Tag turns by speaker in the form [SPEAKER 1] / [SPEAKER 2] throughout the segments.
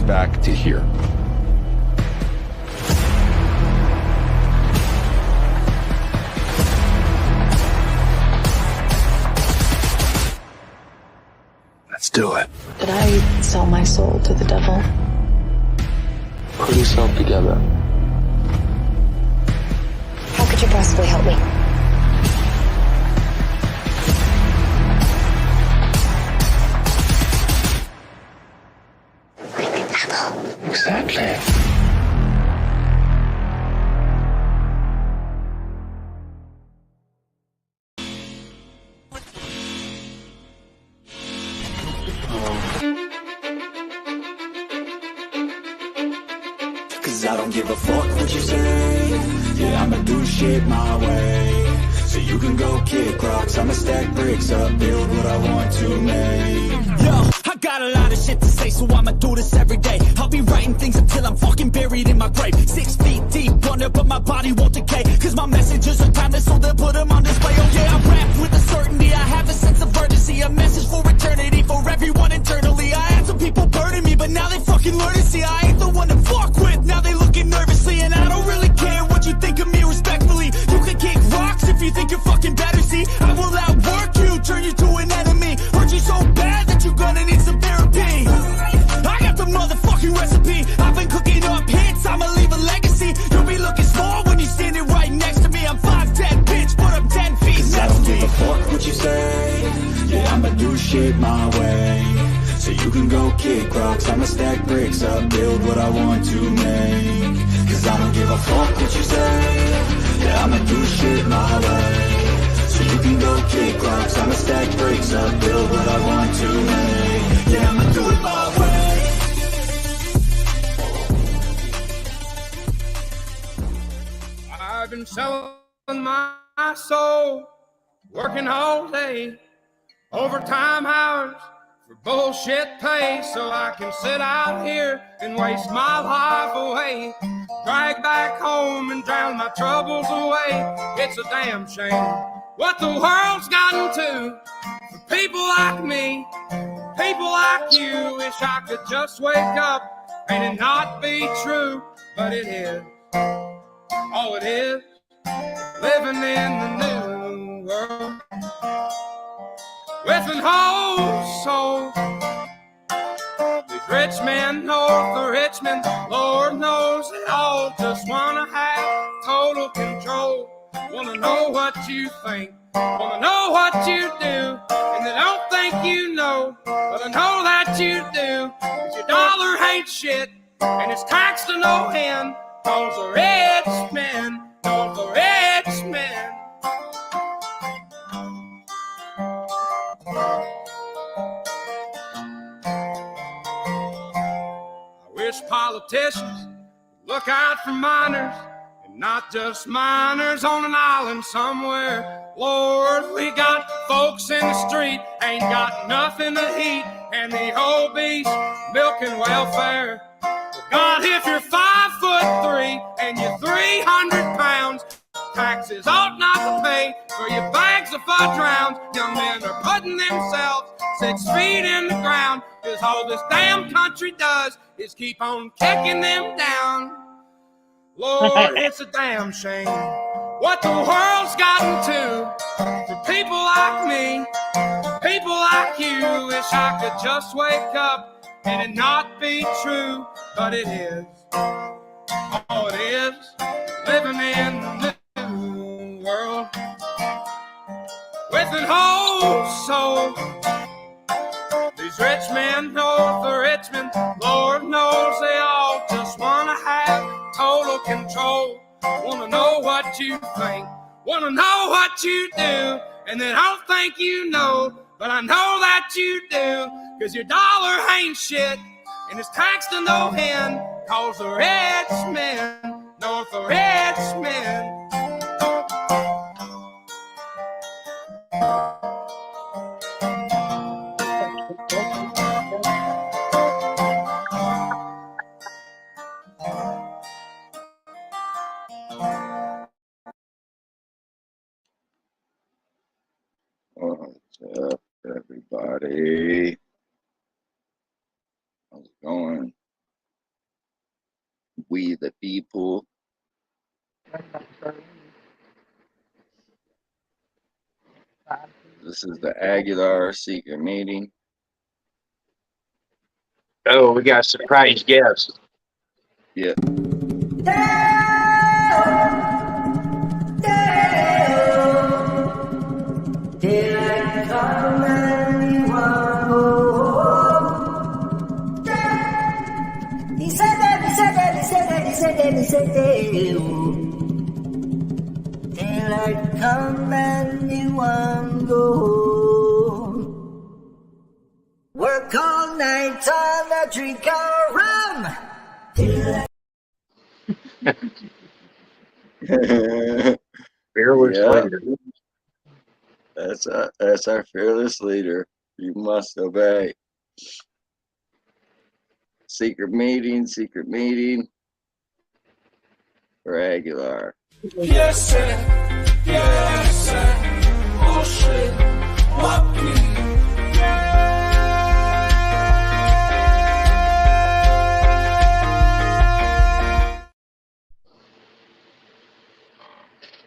[SPEAKER 1] back to here. Let's do it.
[SPEAKER 2] Did I sell my soul to the devil?
[SPEAKER 3] Put yourself together.
[SPEAKER 2] How could you possibly help me?
[SPEAKER 3] Exactly.
[SPEAKER 4] Cause I don't give a fuck what you say. Yeah, I'ma do shit my way. So you can go kick rocks, I'ma stack bricks up, build what I want to make.
[SPEAKER 5] Yo, I got a lot of shit to say, so I'ma do this every day. I'll be writing things until I'm fucking buried in my grave. 6 feet deep under, but my body won't decay. Cause my messages are timeless, so they'll put them on display. Oh yeah, I rap with a certainty, I have a sense of urgency. A message for eternity, for everyone internally. I had some people burning me, but now they fucking learn to see I ain't the one to fuck with. Now they looking nervously, and I don't really care what you think of me respectfully. You can kick rocks if you think you're fucking better, see. I will outwork you, turn you to an enemy. Hurt you so bad that you're gonna need some therapy. I got the motherfucking recipe. I've been cooking up hits, I'ma leave a legacy. You'll be looking small when you're standing right next to me. I'm 5'10", bitch, but I'm 10 feet next to me.
[SPEAKER 4] I don't give a fuck what you say. Yeah, I'ma do shit my way. So you can go kick rocks, I'ma stack bricks up, build what I want to make. Cause I don't give a fuck what you say. Yeah, I'ma do shit my way. So you can go kick rocks, I'ma stack bricks up, build what I want to make. Yeah, I'ma do it my way.
[SPEAKER 6] I've been selling my soul, working all day, overtime hours for bullshit pay, so I can sit out here and waste my life away, drag back home and drown my troubles away. It's a damn shame what the world's gotten to for people like me, people like you. Wish I could just wake up and it not be true, but it is. Oh, it is living in the new world with an whole soul. These rich men north of Richmond, Lord knows they all just wanna have total control. Wanna know what you think, wanna know what you do, and they don't think you know, but I know that you do. 'Cause your dollar ain't shit, and it's taxed to no end. Cause the rich men, cause the rich men. I wish politicians would look out for minors, and not just minors on an island somewhere. Lord, we got folks in the street, ain't got nothing to eat, and the obese milking welfare. God, if you're 5'3" and you're 300 pounds, taxes ought not to pay for your bags of fudge rounds. Young men are putting themselves 6 feet in the ground, 'cause all this damn country does is keep on kicking them down. Lord, it's a damn shame what the world's gotten to for people like me, people like you. Wish I could just wake up and it not be true, but it is. Oh, it is living in the new world with an whole soul. These rich men north of Richmond, Lord knows they all just wanna have total control. Wanna know what you think, wanna know what you do, and they don't think you know, but I know that you do. 'Cause your dollar ain't shit, and it's taxed to no end. Cause the rich men, north of rich men.
[SPEAKER 7] What's up, everybody? How's it going? We the people. This is the Aguilar secret meeting.
[SPEAKER 8] Oh, we got a surprise guest.
[SPEAKER 7] Yeah.
[SPEAKER 9] He said that, he said that, he said that, he said that, he said that. Daylight come and you want go home. Work all night on a drink of rum.
[SPEAKER 8] Fearless
[SPEAKER 7] Yeah.
[SPEAKER 8] leader.
[SPEAKER 7] That's our fearless leader. You must obey. Secret meeting for Aguilar.
[SPEAKER 6] Yes, sir. Yes, sir. Oh, shit. What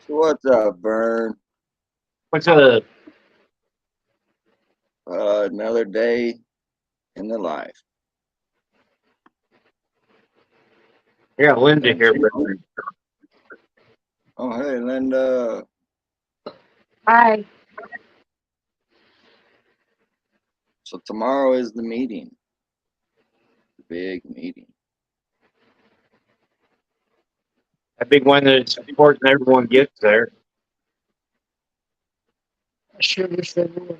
[SPEAKER 7] So what's up, Vern?
[SPEAKER 8] What's up?
[SPEAKER 7] Another day in the life.
[SPEAKER 8] Yeah, Linda here.
[SPEAKER 7] Oh, hey, Linda.
[SPEAKER 10] Hi.
[SPEAKER 7] So tomorrow is the meeting. The big meeting.
[SPEAKER 8] A big one that's important everyone gets there.
[SPEAKER 10] I sure wish they would.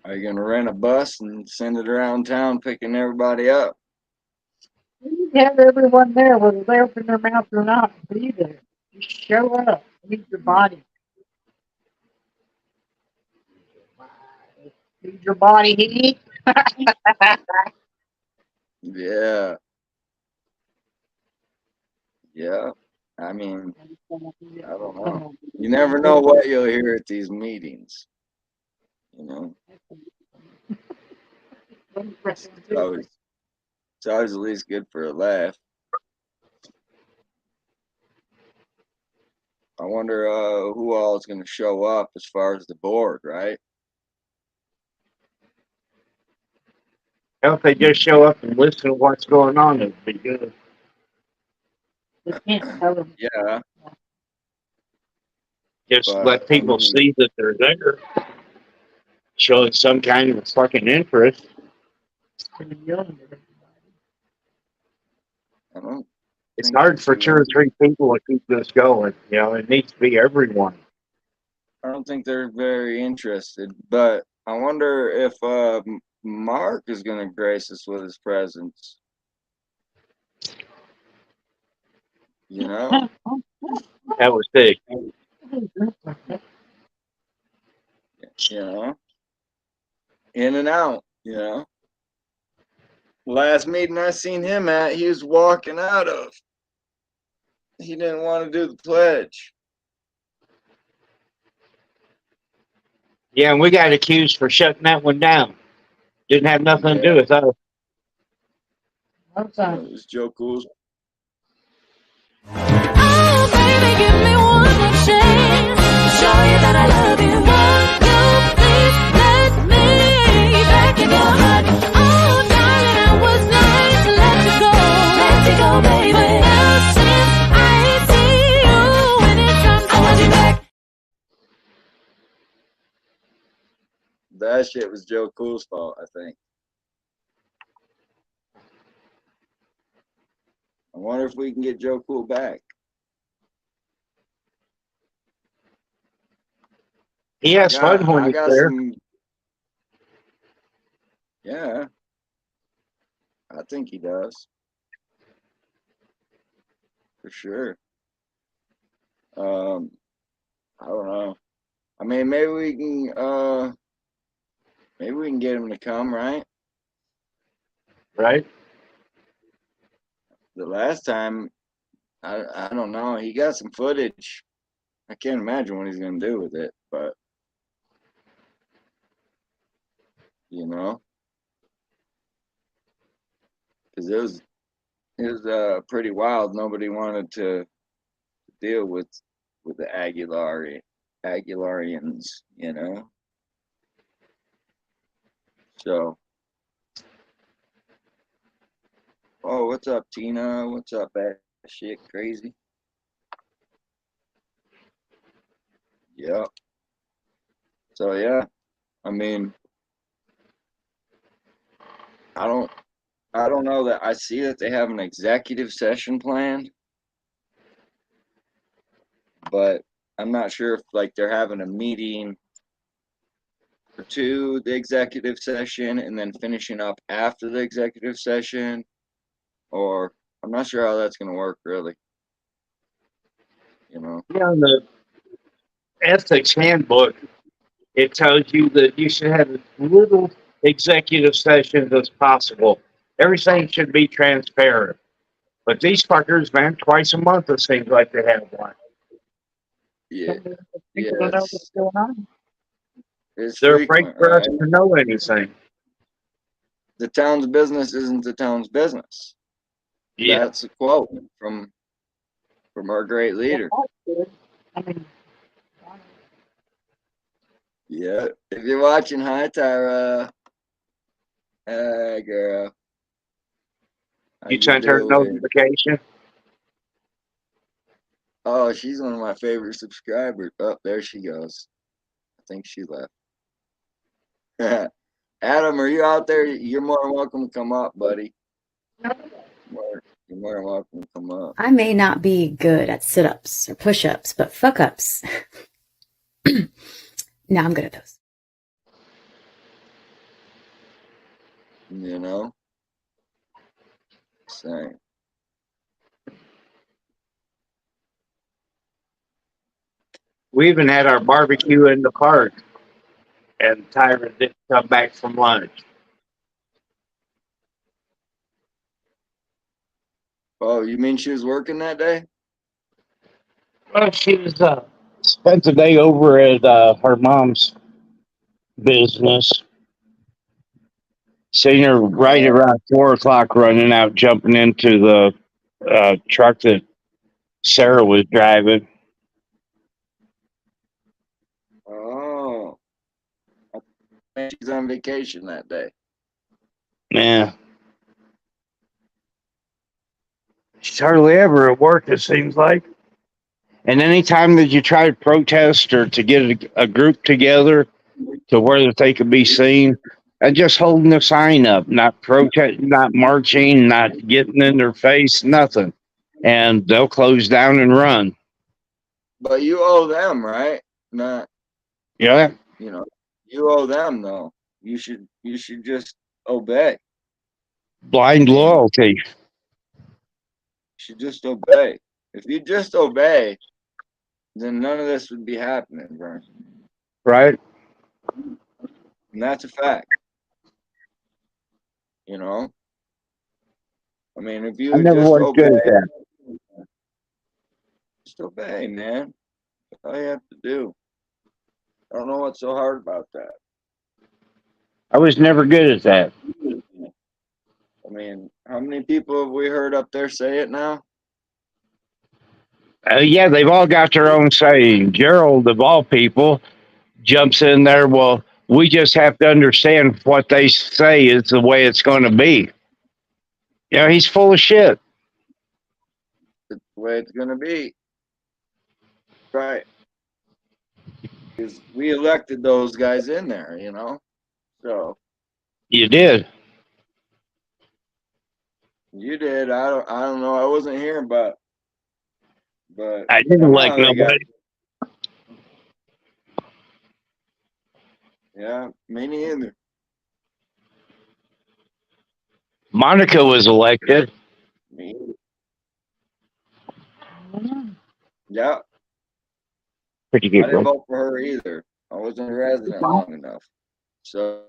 [SPEAKER 7] Are you gonna rent a bus and send it around town picking everybody up?
[SPEAKER 10] You need to have everyone there, whether they open their mouth or not. Be there. Just show up. Need your body. Need your body heat.
[SPEAKER 7] Yeah. Yeah. I mean, I don't know. You never know what you'll hear at these meetings. You know, it's always at least good for a laugh. I wonder who all is going to show up as far as the board, right?
[SPEAKER 8] Well, if they just show up and listen to what's going on, it'd be good.
[SPEAKER 10] They can't tell them.
[SPEAKER 7] Yeah,
[SPEAKER 8] Just
[SPEAKER 7] but
[SPEAKER 8] let people
[SPEAKER 7] I mean,
[SPEAKER 8] see that they're there. Showing some kind of fucking interest.
[SPEAKER 7] I don't
[SPEAKER 8] It's
[SPEAKER 7] think
[SPEAKER 8] hard for
[SPEAKER 7] they're
[SPEAKER 8] 2 or 3 people to keep this going. You know, it needs to be everyone.
[SPEAKER 7] I don't think they're very interested. But I wonder if Mark is going to grace us with his presence. You know,
[SPEAKER 8] That was big.
[SPEAKER 7] you know, in and out. You know, last meeting I seen him at, he was walking out of. He didn't want to do the pledge.
[SPEAKER 8] Yeah, and we got accused for shutting that one down. Didn't have nothing to do with us.
[SPEAKER 7] It was Joe Cool's.
[SPEAKER 11] Oh, baby, give me one more chance to show you that I love you. Won't you please let me back in your heart? Oh, darling, I was nice to let you go. Let you go, baby. Now since I see you anytime, I want you back.
[SPEAKER 7] That shit was Joe Cool's fault, I think. I wonder if we can get Joe Cool back.
[SPEAKER 8] He has fun when
[SPEAKER 7] I
[SPEAKER 8] he's
[SPEAKER 7] got
[SPEAKER 8] there.
[SPEAKER 7] some. Yeah, I think he does. For sure. I don't know. I mean, maybe we can get him to come, right?
[SPEAKER 8] Right?
[SPEAKER 7] The last time, I don't know. He got some footage. I can't imagine what he's gonna do with it, but you know, because is pretty wild. Nobody wanted to deal with the Aguilarians, you know. So, oh, what's up, Tina? What's up, bad shit, crazy? Yep. So yeah, I mean, I don't, I don't know that I see that they have an executive session planned, but I'm not sure if like they're having a meeting to the executive session and then finishing up after the executive session, or I'm not sure how that's going to work really. You know.
[SPEAKER 8] Yeah, in the ethics handbook, it tells you that you should have as little executive sessions as possible. Everything should be transparent. But these fuckers, man, twice a month it seems like they have one.
[SPEAKER 7] Yeah. Yeah.
[SPEAKER 10] People don't know what's going on.
[SPEAKER 7] It's
[SPEAKER 8] They're afraid
[SPEAKER 7] frequent,
[SPEAKER 8] for us
[SPEAKER 7] right?
[SPEAKER 8] to know anything.
[SPEAKER 7] The town's business isn't the town's business.
[SPEAKER 8] Yeah.
[SPEAKER 7] That's a quote from our great leader.
[SPEAKER 10] I mean,
[SPEAKER 7] Yeah. If you're watching, hi Tyra. Hey girl. How
[SPEAKER 8] You
[SPEAKER 7] you
[SPEAKER 8] sent her a
[SPEAKER 7] doing?
[SPEAKER 8] notification?
[SPEAKER 7] Oh, she's one of my favorite subscribers. Oh, there she goes. I think she left. Adam, are you out there? You're more than welcome to come up, buddy. You're more than welcome to come up.
[SPEAKER 12] I may not be good at sit-ups or push-ups, but fuck-ups. No, I'm good at those.
[SPEAKER 7] You know? Same.
[SPEAKER 8] We even had our barbecue in the park, and Tyra didn't come back from lunch.
[SPEAKER 7] Oh, you mean she was working that day?
[SPEAKER 8] Well, she was spent the day over at her mom's business. Seen her right around 4 o'clock running out, jumping into the truck that Sarah was driving.
[SPEAKER 7] Oh. I think she's on vacation that day.
[SPEAKER 8] Yeah. She's hardly ever at work, it seems like. And anytime that you try to protest or to get a group together to where that they could be seen, and just holding the sign up, not protest, not marching, not getting in their face, nothing. And they'll close down and run.
[SPEAKER 7] But you owe them, right? Not,
[SPEAKER 8] Yeah.
[SPEAKER 7] you know, you owe them though. You should just obey.
[SPEAKER 8] Blind loyalty.
[SPEAKER 7] You should just obey. If you just obey, then none of this would be happening, bro.
[SPEAKER 8] Right?
[SPEAKER 7] And that's a fact. You know? I mean, if you
[SPEAKER 8] I never
[SPEAKER 7] just
[SPEAKER 8] was good
[SPEAKER 7] obey,
[SPEAKER 8] at that.
[SPEAKER 7] just obey, man. That's all you have to do. I don't know what's so hard about that.
[SPEAKER 8] I was never good at that.
[SPEAKER 7] I mean, how many people have we heard up there say it now?
[SPEAKER 8] Yeah, they've all got their own saying. Gerald, of all people, jumps in there. Well, we just have to understand what they say is the way it's going to be. You know, he's full of shit.
[SPEAKER 7] It's the way it's going to be. Right. Because we elected those guys in there, you know? So.
[SPEAKER 8] You did.
[SPEAKER 7] You did. I don't know. I wasn't here, but
[SPEAKER 8] I didn't like
[SPEAKER 7] somehow they got.
[SPEAKER 8] nobody.
[SPEAKER 7] Yeah, me neither.
[SPEAKER 8] Monica was elected.
[SPEAKER 7] Me. Yeah.
[SPEAKER 8] Pretty
[SPEAKER 7] I
[SPEAKER 8] good.
[SPEAKER 7] didn't vote for her either. I wasn't a resident long enough. So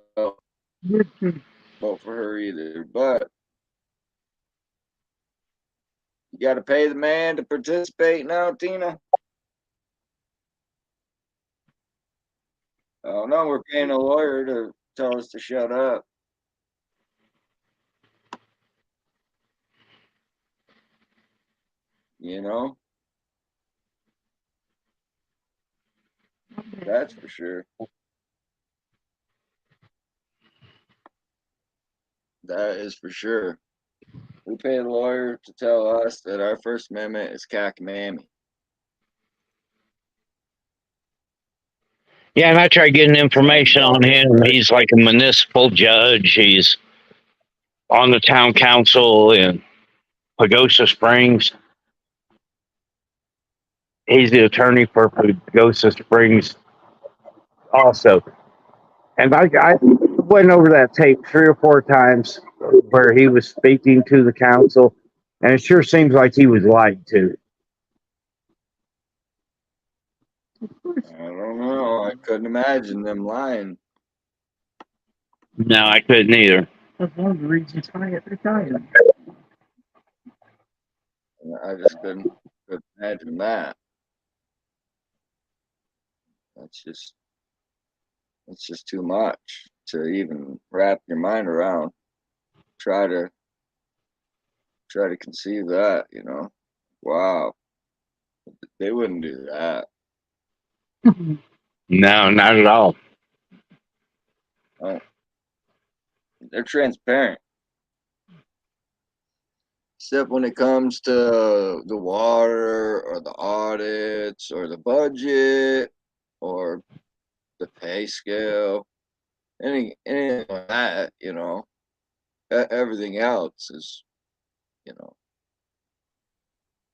[SPEAKER 7] vote for her either. But you got to pay the man to participate now, Tina. Oh no, we're paying a lawyer to tell us to shut up. You know? That's for sure. That is for sure. We pay a lawyer to tell us that our First Amendment is cockamamie.
[SPEAKER 8] Yeah, and I tried getting information on him. He's like a municipal judge. He's on the town council in Pagosa Springs. He's the attorney for Pagosa Springs also. And I went over that tape 3 or 4 times where he was speaking to the council, and it sure seems like he was lied to.
[SPEAKER 7] I don't know. I couldn't imagine them lying.
[SPEAKER 8] No, I couldn't either.
[SPEAKER 10] That's one of the reasons why I retired.
[SPEAKER 7] I just couldn't imagine that. It's just too much to even wrap your mind around. Try to conceive that, you know. Wow. They wouldn't do that.
[SPEAKER 8] No, not at all.
[SPEAKER 7] Oh. They're transparent. Except when it comes to the water or the audits or the budget or the pay scale, anything like that, you know. Everything else is, you know,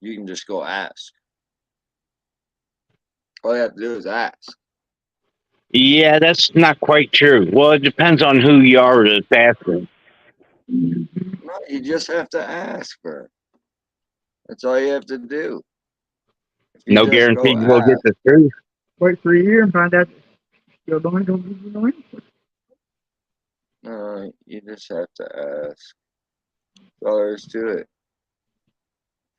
[SPEAKER 7] you can just go ask. All you have to do is ask.
[SPEAKER 8] Yeah, that's not quite true. Well, it depends on who you are that's asking.
[SPEAKER 7] No, you just have to ask for it. That's all you have to do. If you
[SPEAKER 8] No
[SPEAKER 7] just
[SPEAKER 8] guarantee
[SPEAKER 7] go
[SPEAKER 8] you will get
[SPEAKER 7] ask,
[SPEAKER 8] the truth.
[SPEAKER 10] Wait for a year and find out you're the one who give you no answer.
[SPEAKER 7] no, you just have to ask. That's all there is to it.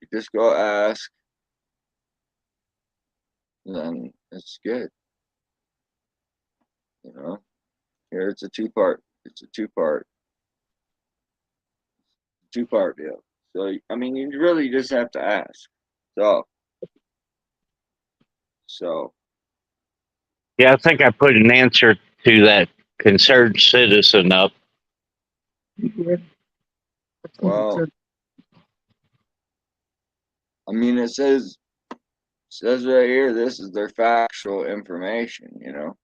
[SPEAKER 7] You just go ask, then it's good. You know, here it's a two-part. It's a two-part deal. So I mean, you really just have to ask. So
[SPEAKER 8] Yeah, I think I put an answer to that concerned citizen up.
[SPEAKER 10] Yeah.
[SPEAKER 7] well, I mean, it says right here, this is their factual information. You know,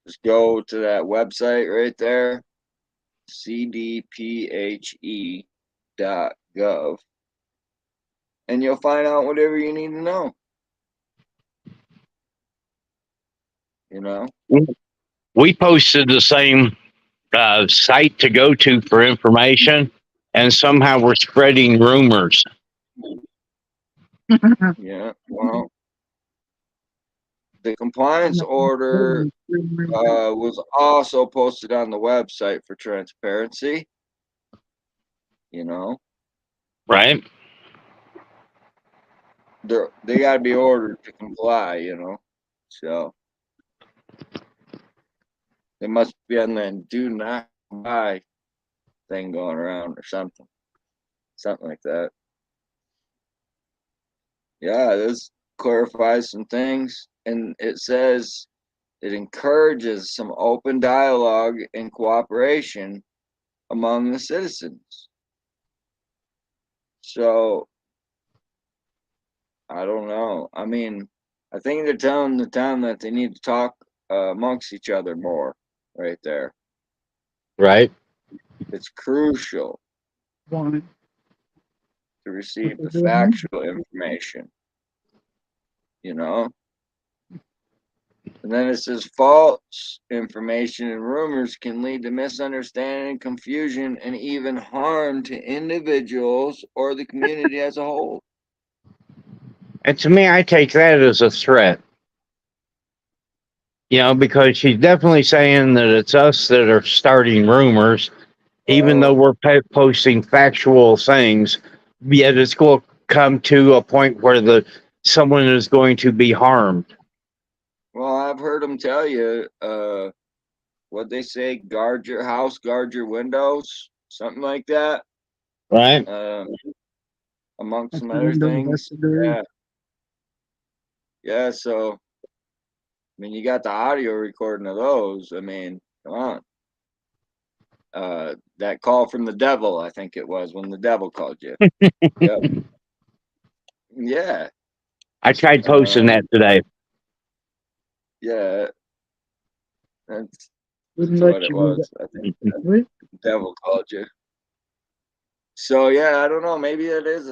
[SPEAKER 7] just go to that website right there, cdphe.gov, and you'll find out whatever you need to know. You know,
[SPEAKER 8] We posted the same site to go to for information, and somehow we're spreading rumors.
[SPEAKER 7] yeah. Well, the compliance order was also posted on the website for transparency. You know,
[SPEAKER 8] Right?
[SPEAKER 7] they got to be ordered to comply. You know, so they must be on that do not buy thing going around or something like that. Yeah, this clarifies some things, and it says it encourages some open dialogue and cooperation among the citizens. So I don't know. I mean, I think they're telling the town that they need to talk amongst each other more right there.
[SPEAKER 8] Right.
[SPEAKER 7] It's crucial
[SPEAKER 10] One.
[SPEAKER 7] to receive the factual information, you know? And then it says false information and rumors can lead to misunderstanding, confusion, and even harm to individuals or the community as a whole.
[SPEAKER 8] And to me, I take that as a threat. You know, because she's definitely saying that it's us that are starting rumors, even though we're posting factual things. Yet it's going to come to a point where someone is going to be harmed.
[SPEAKER 7] Well, I've heard them tell you, what they say, guard your house, guard your windows, something like that.
[SPEAKER 8] Right.
[SPEAKER 7] amongst some
[SPEAKER 10] That's
[SPEAKER 7] other
[SPEAKER 10] the
[SPEAKER 7] things.
[SPEAKER 10] investigator.
[SPEAKER 7] Yeah. So, I mean, you got the audio recording of those. I mean, come on. That call from the devil, I think it was when the devil called you. Yep. Yeah.
[SPEAKER 8] I tried posting that today.
[SPEAKER 7] Yeah. That's
[SPEAKER 10] Wouldn't
[SPEAKER 7] what
[SPEAKER 10] let
[SPEAKER 7] it
[SPEAKER 10] you do
[SPEAKER 7] was. I think
[SPEAKER 10] that.
[SPEAKER 7] the devil called you. So yeah, I don't know. Maybe that is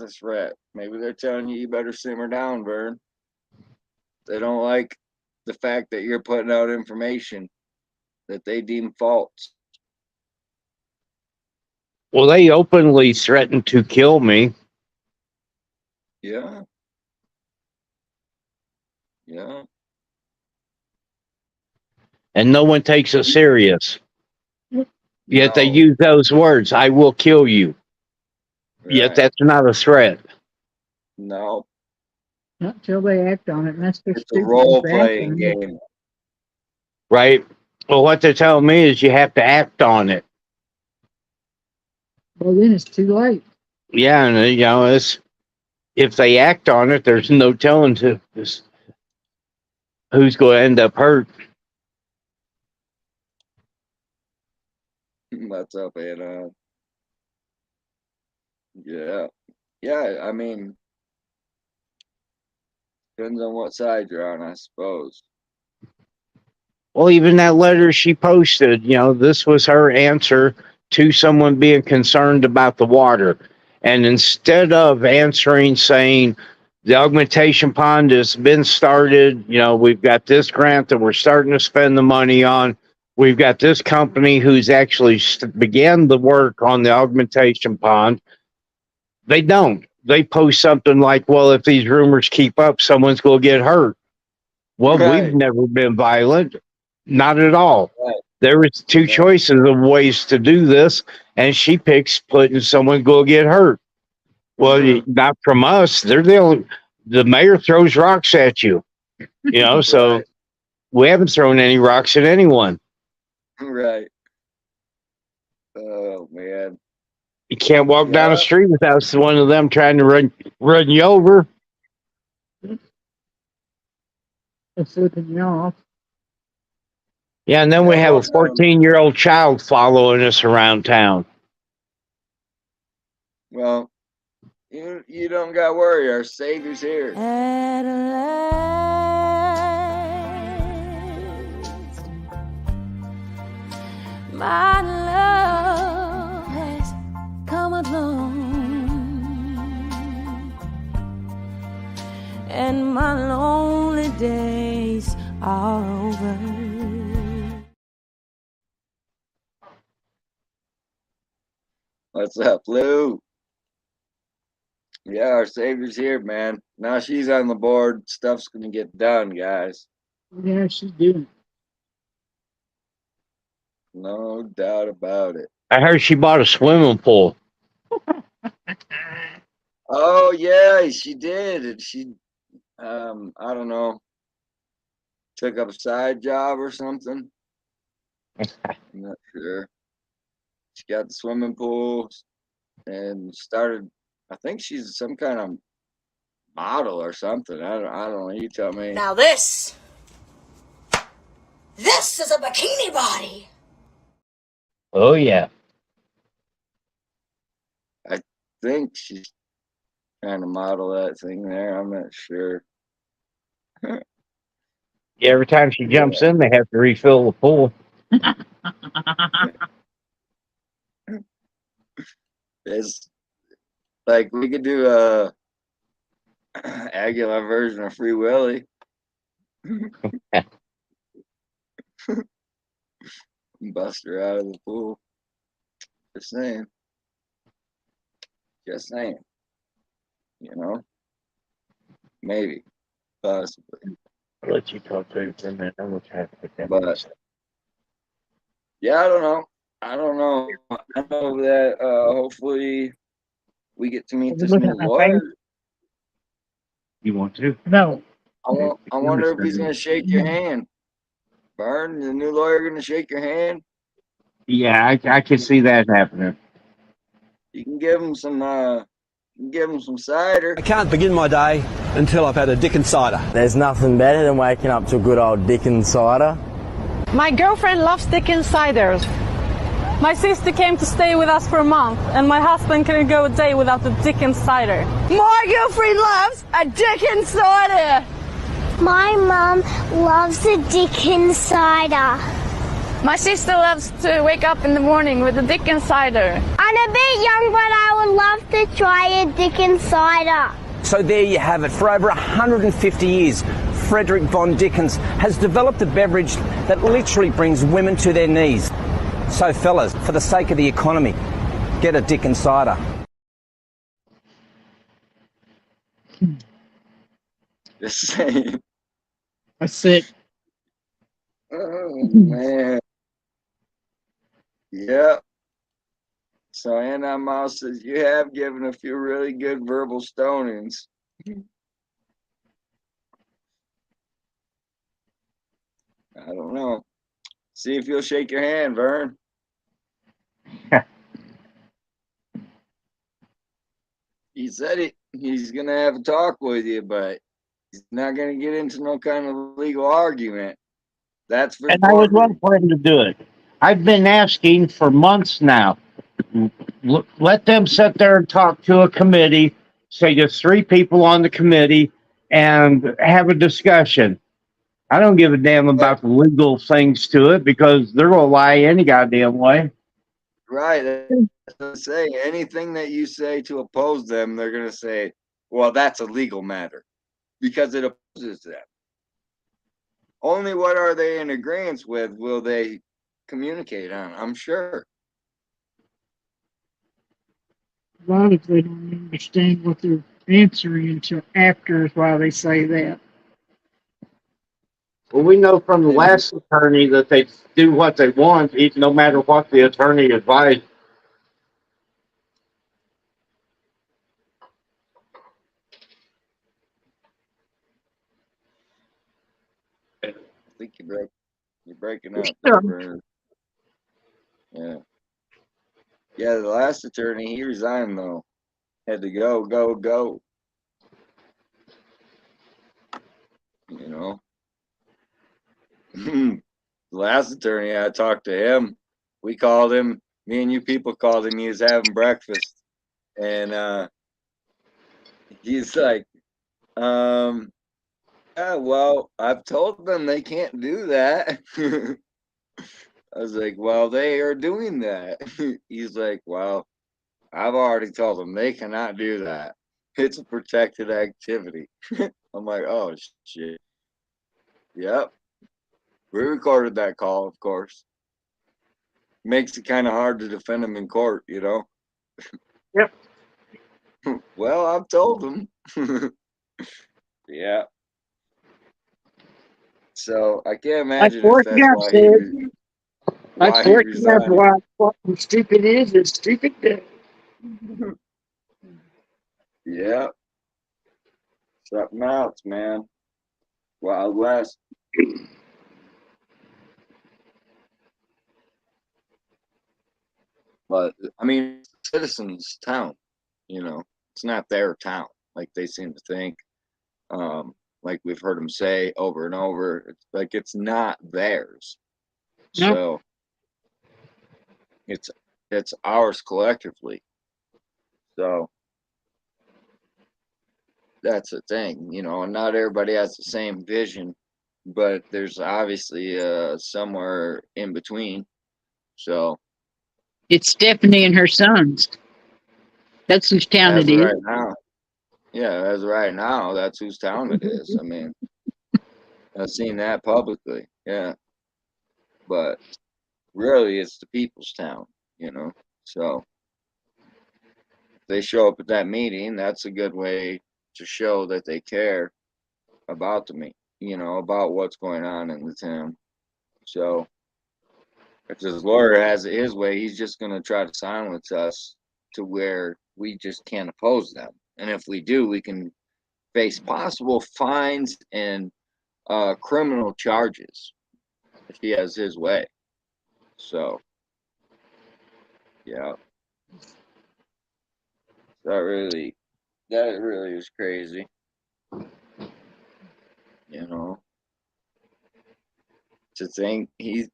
[SPEAKER 7] a threat. Maybe they're telling you better simmer down, Vern. They don't like the fact that you're putting out information that they deem false.
[SPEAKER 8] Well, they openly threatened to kill me.
[SPEAKER 7] Yeah. Yeah.
[SPEAKER 8] And no one takes it serious. Yet they
[SPEAKER 7] No.
[SPEAKER 8] use those words, I will kill you. Yet
[SPEAKER 7] Right.
[SPEAKER 8] that's not a threat.
[SPEAKER 7] No.
[SPEAKER 10] Not till they act on it, and that's their
[SPEAKER 7] It's a
[SPEAKER 10] stupidness
[SPEAKER 7] role
[SPEAKER 10] to act
[SPEAKER 7] playing
[SPEAKER 10] on it.
[SPEAKER 7] game.
[SPEAKER 8] Right? Well, what they're telling me is you have to act on it.
[SPEAKER 10] Well, then it's too late.
[SPEAKER 8] Yeah, and it's if they act on it, there's no telling who's going to end up hurt.
[SPEAKER 7] What's up, Anna? Yeah. Yeah, I mean, depends on what side you're on, I suppose.
[SPEAKER 8] Well, even that letter she posted, this was her answer to someone being concerned about the water. And instead of answering saying, the augmentation pond has been started, we've got this grant that we're starting to spend the money on. We've got this company who's actually began the work on the augmentation pond. They don't. They post something like, well, if these rumors keep up, someone's going to get hurt. Well, we've
[SPEAKER 7] Right.
[SPEAKER 8] never been violent. Not at all.
[SPEAKER 7] Right.
[SPEAKER 8] There was two choices of ways to do this, and she picks putting someone go get hurt. Well, not from us. They're the mayor throws rocks at you, so
[SPEAKER 7] Right.
[SPEAKER 8] we haven't thrown any rocks at anyone.
[SPEAKER 7] Right. Oh man.
[SPEAKER 8] You can't walk down the street without one of them trying to run you over.
[SPEAKER 10] They're flipping you off.
[SPEAKER 8] Yeah, and then we have a 14-year-old child following us around town.
[SPEAKER 7] Well, you don't got to worry. Our Savior's here.
[SPEAKER 11] At last, my love has come along, and my lonely days are over.
[SPEAKER 7] What's up, Lou? Yeah, our Savior's here, man. Now she's on the board. Stuff's gonna get done, guys.
[SPEAKER 10] Yeah, she's doing it.
[SPEAKER 7] No doubt about it.
[SPEAKER 8] I heard she bought a swimming pool.
[SPEAKER 7] Oh yeah, she did. And she, I don't know, took up a side job or something. I'm not sure. She got the swimming pool and started. I think she's some kind of model or something. I don't know. You tell me.
[SPEAKER 9] Now this is a bikini body.
[SPEAKER 8] Oh yeah.
[SPEAKER 7] I think she's trying to model that thing there. I'm not sure.
[SPEAKER 8] Yeah, every time she jumps in, they have to refill the pool.
[SPEAKER 7] It's like we could do a Aguilar version of Free Willy. Bust her out of the pool. Just saying. Just saying. Maybe. Possibly.
[SPEAKER 8] I'll let you talk to him for a minute. I'm going to try to put that.
[SPEAKER 7] But yeah, I don't know. I know that hopefully we get to meet this new lawyer.
[SPEAKER 8] You want to?
[SPEAKER 10] No.
[SPEAKER 7] I wonder if he's gonna shake your hand. Vern, the new lawyer gonna shake your hand?
[SPEAKER 8] Yeah, I can see that happening.
[SPEAKER 7] You can give him some Give them some cider.
[SPEAKER 13] I can't begin my day until I've had a Dickens cider.
[SPEAKER 14] There's nothing better than waking up to a good old Dickens cider.
[SPEAKER 15] My girlfriend loves Dickens ciders. My sister came to stay with us for a month, and my husband couldn't go a day without the Dickens cider.
[SPEAKER 9] My girlfriend loves a Dickens cider.
[SPEAKER 11] My mum loves a Dickens cider.
[SPEAKER 15] My sister loves to wake up in the morning with a Dickens cider.
[SPEAKER 11] I'm a bit young, but I would love to try a Dickens cider.
[SPEAKER 13] So there you have it. For over 150 years, Frederick von Dickens has developed a beverage that literally brings women to their knees. So fellas, for the sake of the economy, get a Dickens cider.
[SPEAKER 7] Just saying.
[SPEAKER 10] That's it.
[SPEAKER 7] Oh, man. Yep. So Anna Mouse says you have given a few really good verbal stonings. I don't know. See if you'll shake your hand, Vern. He said he's gonna have a talk with you, but he's not gonna get into no kind of legal argument. That's for
[SPEAKER 8] And I would love for him to do it. I've been asking for months now. Let them sit there and talk to a committee, say there's 3 people on the committee, and have a discussion. I don't give a damn about the legal things to it because they're going to lie any goddamn way.
[SPEAKER 7] Right. That's what I'm saying. Anything that you say to oppose them, they're going to say, well, that's a legal matter because it opposes them. Only what are they in agreement with will they communicate on, I'm sure.
[SPEAKER 10] A lot of them don't understand what they're answering until after is why they say that.
[SPEAKER 8] Well, we know from the last attorney that they do what they want, no matter what the attorney advised.
[SPEAKER 7] I think you're breaking up there, Vern. Yeah. Yeah, the last attorney, he resigned though. Had to go. You know. The last attorney, I talked to him. We called him, me and you people called him, he was having breakfast. And he's like, yeah, well, I've told them they can't do that. I was like, well, they are doing that. He's like, well, I've already told them they cannot do that. It's a protected activity. I'm like, oh, shit. Yep. We recorded that call, of course. Makes it kind of hard to defend them in court, you know?
[SPEAKER 10] Yep.
[SPEAKER 7] Well, I've told them. Yeah. So I can't imagine if that's why he resigned.
[SPEAKER 10] Why fucking stupid is stupid does.
[SPEAKER 7] Yeah. Something else, man. Wild West. But I mean, citizens' town, you know, it's not their town like they seem to think. Like we've heard them say over and over, it's like it's not theirs.
[SPEAKER 10] Nope.
[SPEAKER 7] So it's ours collectively. So that's the thing, you know, and not everybody has the same vision, but there's obviously somewhere in between. So
[SPEAKER 10] It's Stephanie and her sons. That's whose town
[SPEAKER 7] as
[SPEAKER 10] it
[SPEAKER 7] of
[SPEAKER 10] is.
[SPEAKER 7] right now, yeah, as of right now, that's whose town it is. I mean, I've seen that publicly, yeah. But really, it's the people's town, you know. So if they show up at that meeting, that's a good way to show that they care about the meeting, you know, about what's going on in the town. So if this lawyer has it his way, he's just going to try to silence us to where we just can't oppose them. And if we do, we can face possible fines and criminal charges if he has his way. So, yeah. That really That really is crazy. You know, to think he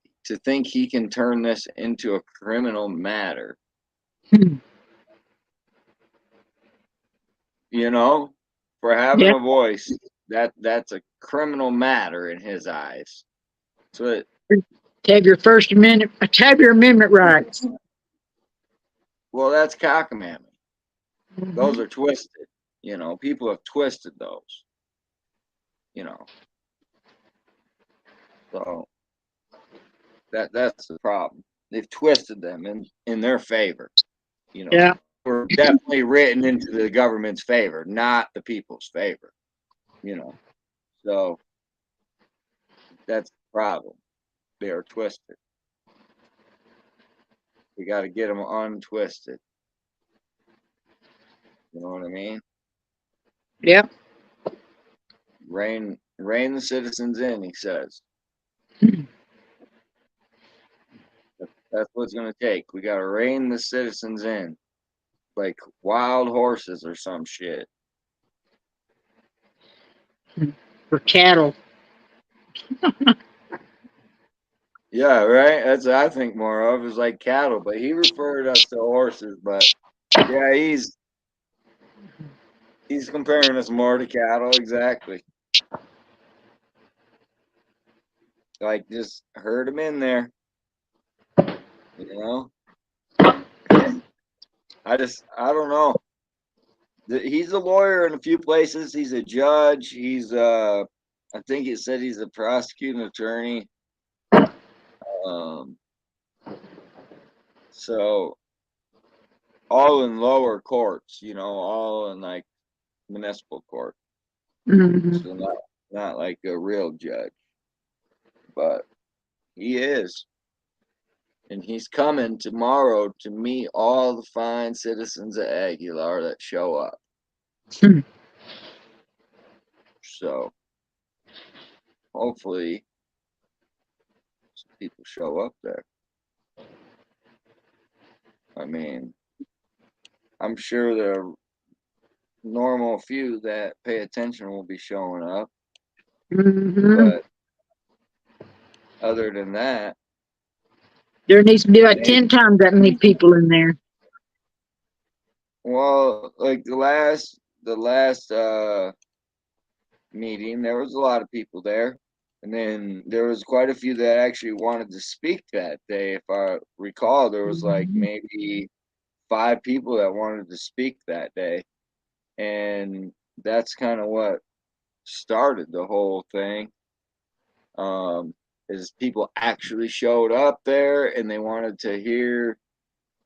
[SPEAKER 7] can turn this into a criminal matter. You know, for having
[SPEAKER 10] Yep.
[SPEAKER 7] a voice, that's a criminal matter in his eyes. So
[SPEAKER 10] To have your First Amendment, to have your amendment rights.
[SPEAKER 7] well, that's cockamamie. Those are twisted. You know, people have twisted those. You know, so that's the problem. They've twisted them in their favor. You know,
[SPEAKER 10] Yeah.
[SPEAKER 7] we're definitely written into the government's favor, not the people's favor. You know, so that's the problem. They are twisted. We got to get them untwisted. You know what I mean?
[SPEAKER 10] Yep.
[SPEAKER 7] Rein the citizens in, he says. That's what it's going to take. We got to rein the citizens in like wild horses or some shit.
[SPEAKER 10] For cattle.
[SPEAKER 7] Yeah, right? That's what I think more of is like cattle, but he referred us to horses, but yeah, he's comparing us more to cattle, exactly. Like just herd them in there. You know? I don't know. He's a lawyer in a few places. He's a judge. He's I think it said he's a prosecuting attorney. So all in lower courts, you know, all in like municipal court. So not like a real judge, but he is. And he's coming tomorrow to meet all the fine citizens of Aguilar that show up. So hopefully some people show up there. I mean, I'm sure the normal few that pay attention will be showing up. But other than that,
[SPEAKER 10] there needs to be like 10 times that many people in there.
[SPEAKER 7] Well, like the last meeting, there was a lot of people there, and then there was quite a few that actually wanted to speak that day. If I recall, there was like maybe 5 people that wanted to speak that day, and that's kind of what started the whole thing. Is people actually showed up there and they wanted to hear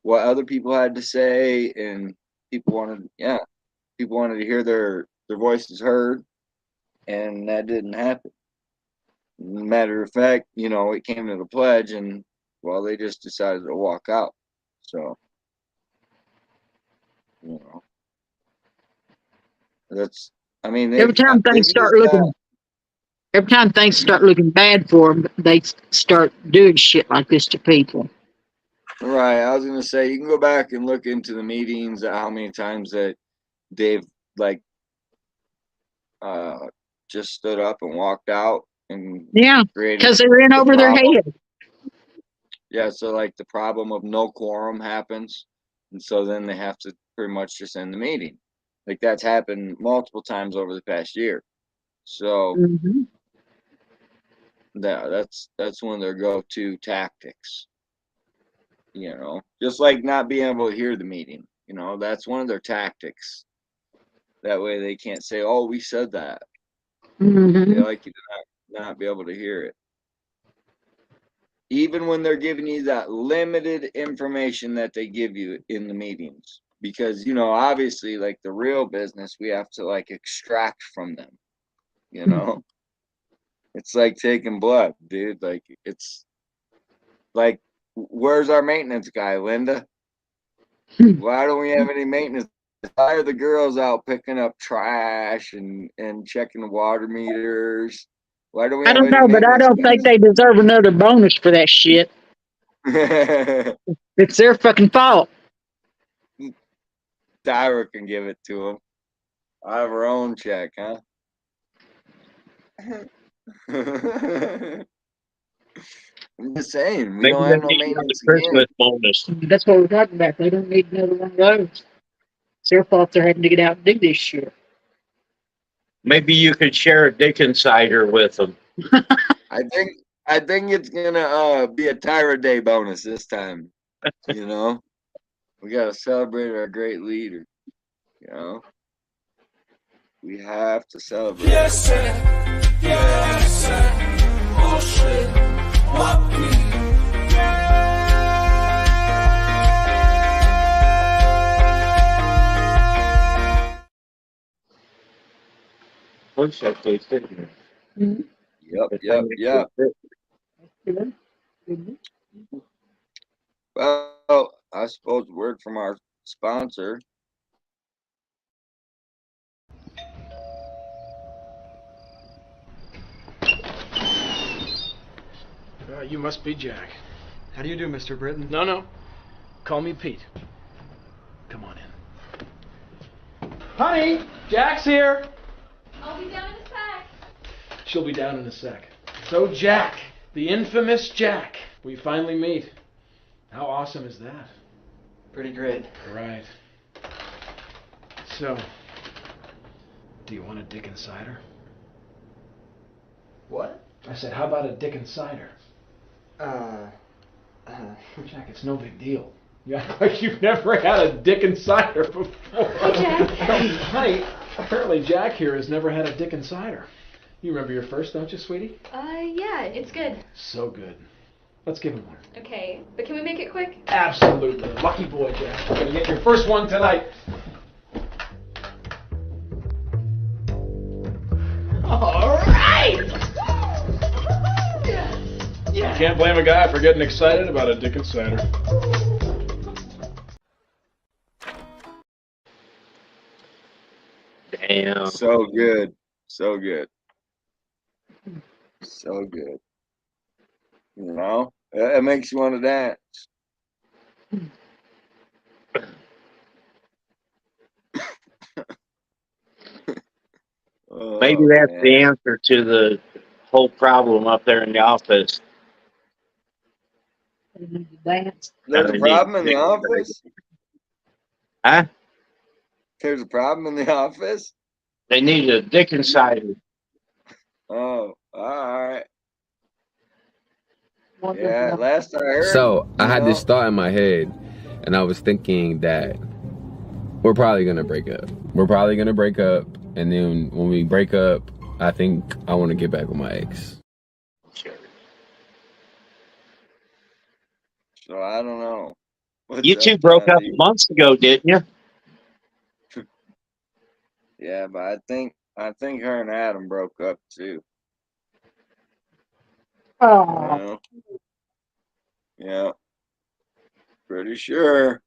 [SPEAKER 7] what other people had to say, and people wanted to hear their voices heard, and that didn't happen. Matter of fact, you know, it came to the pledge, and well, they just decided to walk out. So, you know, that's. I mean,
[SPEAKER 10] Every time things start looking bad for them, they start doing shit like this to people.
[SPEAKER 7] Right. I was gonna say you can go back and look into the meetings, how many times that they've like just stood up and walked out and
[SPEAKER 10] because they ran over their head.
[SPEAKER 7] Yeah, so like the problem of no quorum happens, and so then they have to pretty much just end the meeting. Like that's happened multiple times over the past year. So that's one of their go-to tactics. You know, just like not being able to hear the meeting. You know, that's one of their tactics. That way they can't say, "Oh, we said that." They like you to not be able to hear it. Even when they're giving you that limited information that they give you in the meetings, because, you know, obviously like the real business, we have to like extract from them, you know, it's like taking blood, dude. Like it's like, where's our maintenance guy, Linda? Why don't we have any maintenance? Why are the girls out picking up trash and checking the water meters? Why do we
[SPEAKER 10] I
[SPEAKER 7] have
[SPEAKER 10] don't
[SPEAKER 7] any
[SPEAKER 10] know, but I
[SPEAKER 7] maintenance
[SPEAKER 10] don't think they deserve another bonus for that shit. It's their fucking fault.
[SPEAKER 7] Tyra can give it to them. Out of our own check, huh? I'm just saying, we
[SPEAKER 8] Maybe
[SPEAKER 7] don't
[SPEAKER 8] they
[SPEAKER 7] have no
[SPEAKER 8] need another
[SPEAKER 7] maintenance
[SPEAKER 8] Christmas
[SPEAKER 7] again.
[SPEAKER 8] bonus.
[SPEAKER 10] That's what we're talking about. They don't need another one of those. It's their fault they're having to get out and do this shit.
[SPEAKER 8] Maybe you could share a Dick Insider with them.
[SPEAKER 7] I think it's gonna be a Tyra Day bonus this time. You know, we gotta celebrate our great leader. You know, we have to celebrate.
[SPEAKER 4] Yes, sir. Yes, sir. Oh shit. What we
[SPEAKER 8] Looks like they sit here.
[SPEAKER 7] Yep. Well, I suppose word from our sponsor.
[SPEAKER 16] You must be Jack.
[SPEAKER 17] How do you do, Mr. Britton?
[SPEAKER 16] No. Call me Pete. Come on in. Honey, Jack's here.
[SPEAKER 11] I'll be down in a sec.
[SPEAKER 16] She'll be down in a sec. So Jack, the infamous Jack, we finally meet. How awesome is that?
[SPEAKER 17] Pretty great.
[SPEAKER 16] Right. So, do you want a Dick Insider?
[SPEAKER 17] What?
[SPEAKER 16] I said, how about a Dick Insider? Jack, it's no big deal. You act like you've never had a Dick Insider before.
[SPEAKER 11] Jack.
[SPEAKER 16] Honey, apparently Jack here has never had a Dick Insider. You remember your first, don't you, sweetie?
[SPEAKER 11] Yeah, it's good.
[SPEAKER 16] So good. Let's give him one.
[SPEAKER 11] Okay, but can we make it quick?
[SPEAKER 16] Absolutely. Lucky boy, Jack. You're going to get your first one tonight. All right! You can't blame a guy for getting excited about a Dick Insider.
[SPEAKER 8] Damn.
[SPEAKER 7] So good. So good. So good. You know? It makes you want to dance.
[SPEAKER 8] Maybe that's the answer to the whole problem up there in the office.
[SPEAKER 10] Dance.
[SPEAKER 7] There's a problem in the office?
[SPEAKER 8] Huh?
[SPEAKER 7] There's a problem in the office?
[SPEAKER 8] They need a Dick Insider.
[SPEAKER 7] Oh, all right. Yeah, last I heard.
[SPEAKER 18] So I had this thought in my head, and I was thinking that we're probably gonna break up. And then when we break up, I think I want to get back with my ex.
[SPEAKER 7] So I don't know.
[SPEAKER 8] You two broke up months ago, didn't you?
[SPEAKER 7] Yeah, but I think her and Adam broke up too.
[SPEAKER 10] Oh.
[SPEAKER 7] Yeah. Pretty sure.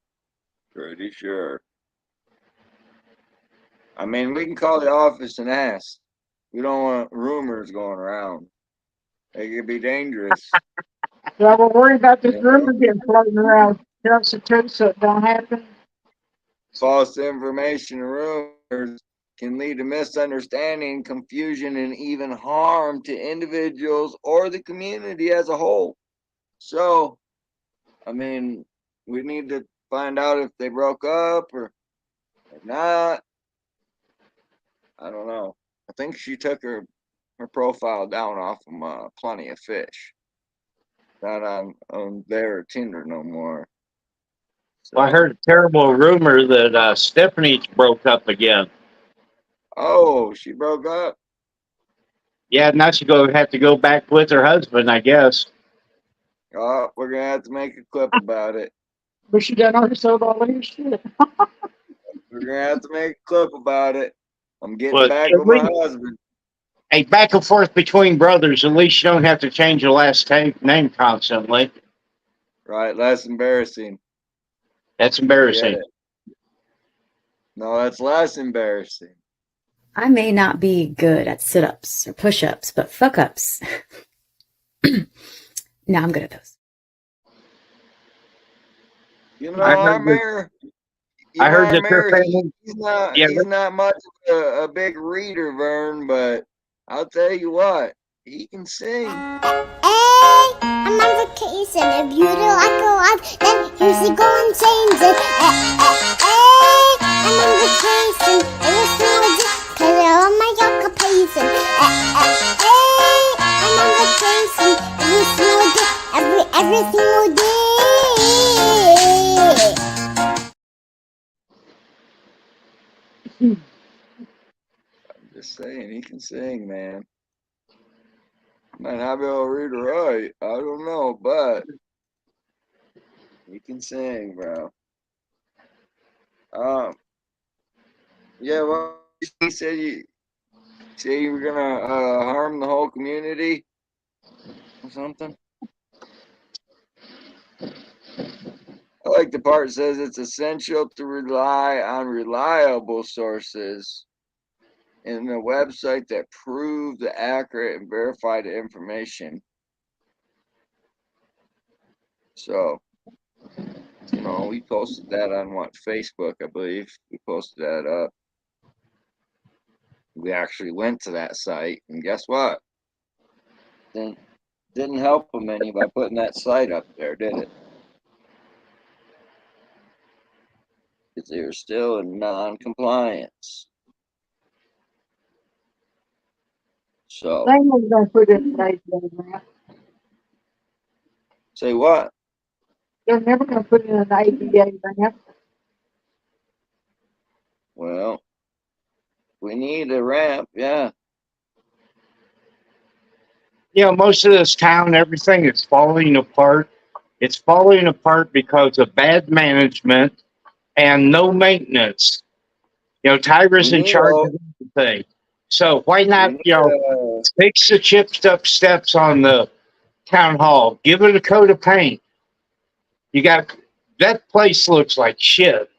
[SPEAKER 7] I mean, we can call the office and ask. We don't want rumors going around. They could be dangerous.
[SPEAKER 10] Yeah, we're worried about this rumor getting floating around. Just so it don't happen.
[SPEAKER 7] False information and rumors can lead to misunderstanding, confusion, and even harm to individuals or the community as a whole. So, I mean, we need to find out if they broke up or not. I don't know. I think she took her profile down off of Plenty of Fish. Not on their Tinder no more. So,
[SPEAKER 8] Well, I heard a terrible rumor that Stephanie broke up again.
[SPEAKER 7] Oh, she broke up?
[SPEAKER 8] Yeah, now she's going to have to go back with her husband, I guess.
[SPEAKER 7] Oh, we're going to have to make a clip about it.
[SPEAKER 10] But she done herself all this shit.
[SPEAKER 7] We're going to have to make a clip about it. I'm getting
[SPEAKER 8] Look,
[SPEAKER 7] back with my husband.
[SPEAKER 8] Hey, back and forth between brothers. At least you don't have to change your last name constantly.
[SPEAKER 7] Right, less embarrassing.
[SPEAKER 8] That's embarrassing.
[SPEAKER 7] No, that's less embarrassing.
[SPEAKER 12] I may not be good at sit-ups or push-ups, but fuck-ups. No, I'm good at those.
[SPEAKER 7] You know, our mayor,
[SPEAKER 8] I heard that their
[SPEAKER 7] Mayor,
[SPEAKER 8] family. Yeah,
[SPEAKER 7] he's not much of a big reader, Vern, but I'll tell you what, he can sing.
[SPEAKER 9] Hey, I'm on vacation. If you don't like a life, then you should go and change it. Hey, I'm on vacation. It was no cause I love my occupation. Hey, I'm on vacation. It was no every single day.
[SPEAKER 7] I'm just saying, he can sing, man. Might not be able to read or write. I don't know, but he can sing, bro. Yeah. Well, you said you were gonna harm the whole community or something. I like the part that says it's essential to rely on reliable sources and a website that prove the accurate and verified information. So, we posted that on Facebook, I believe. We posted that up. We actually went to that site, and guess what? Didn't help them any by putting that site up there, did it? Because they were still in non-compliance. So.
[SPEAKER 10] They ain't gonna put in an ADA ramp.
[SPEAKER 7] Say what?
[SPEAKER 10] They're never gonna put in an ADA ramp.
[SPEAKER 7] Well, we need a ramp, yeah.
[SPEAKER 8] Most of this town, everything is falling apart. It's falling apart because of bad management and no maintenance. Tyra's in charge of everything. So why not, fix the chipped up steps on the town hall? Give it a coat of paint. That place looks like shit.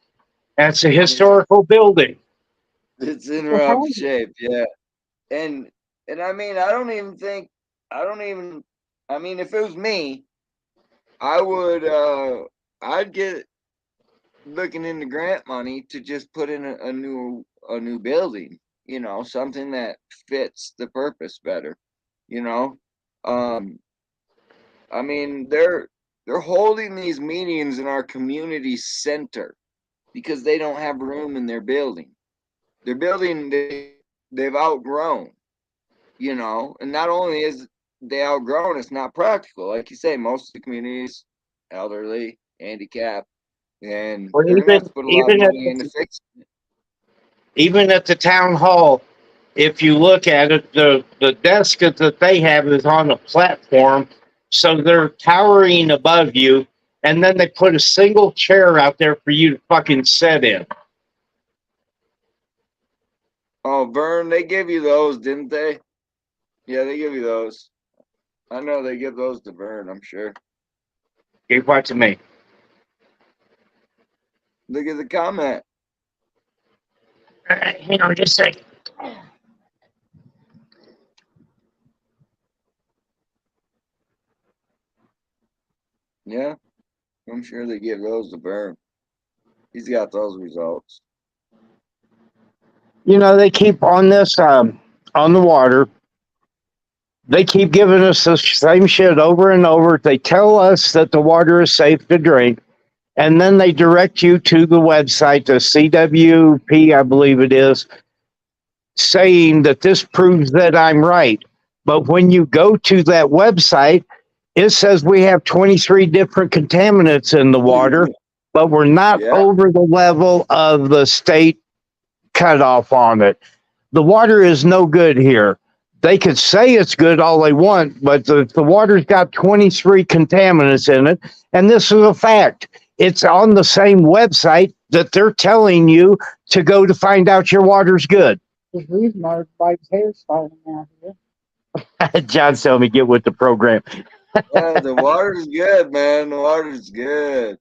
[SPEAKER 8] That's a historical building.
[SPEAKER 7] It's in rough shape, yeah. And I mean, if it was me, I'd get looking into grant money to just put in a new building, something that fits the purpose better, I mean, they're holding these meetings in our community center because they don't have room in their building. Their building they've outgrown, and not only is they outgrown, it's not practical. Like you say, most of the communities, elderly, handicapped, and they're gonna have to put a lot of money into fixing it.
[SPEAKER 8] Even at the town hall, if you look at it, the desk that they have is on a platform, so they're towering above you, and then they put a single chair out there for you to fucking sit in.
[SPEAKER 7] Oh, Vern, they give you those, didn't they? Yeah, they give you those. I know they give those to Vern, I'm sure.
[SPEAKER 8] Give what to me?
[SPEAKER 7] Look at the comment.
[SPEAKER 8] Hang on just a second.
[SPEAKER 7] Yeah, I'm sure they give those to Vern. He's got those results.
[SPEAKER 8] They keep on this, on the water. They keep giving us the same shit over and over. They tell us that the water is safe to drink, and then they direct you to the website, the CWP, I believe it is, saying that this proves that I'm right. But when you go to that website, it says we have 23 different contaminants in the water, but we're not over the level of the state cutoff on it. The water is no good here. They could say it's good all they want, but the water's got 23 contaminants in it, and this is a fact. It's on the same website that they're telling you to go to find out your water's good.
[SPEAKER 10] There's a reason why everybody's hair's falling out here.
[SPEAKER 8] John's telling me get with the program.
[SPEAKER 7] Yeah, the water's good, man. The water's good.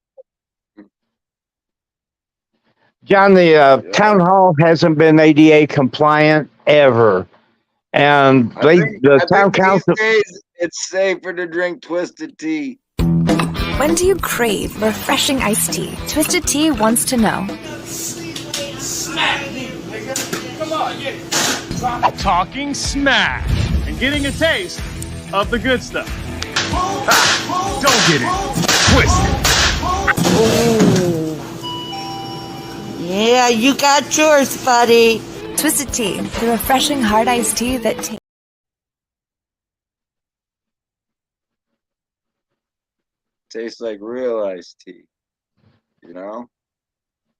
[SPEAKER 8] John, the town hall hasn't been ADA compliant ever. And the town council.
[SPEAKER 7] These days it's safer to drink Twisted Tea.
[SPEAKER 19] When do you crave refreshing iced tea? Twisted Tea wants to know.
[SPEAKER 6] Smack me, nigga. Come on, get it. Talking smack and getting a taste of the good stuff. Don't get it twisted.
[SPEAKER 19] Yeah, you got yours, buddy.
[SPEAKER 2] Twisted Tea, the refreshing hard iced tea that tastes.
[SPEAKER 7] Tastes like real iced tea. You know?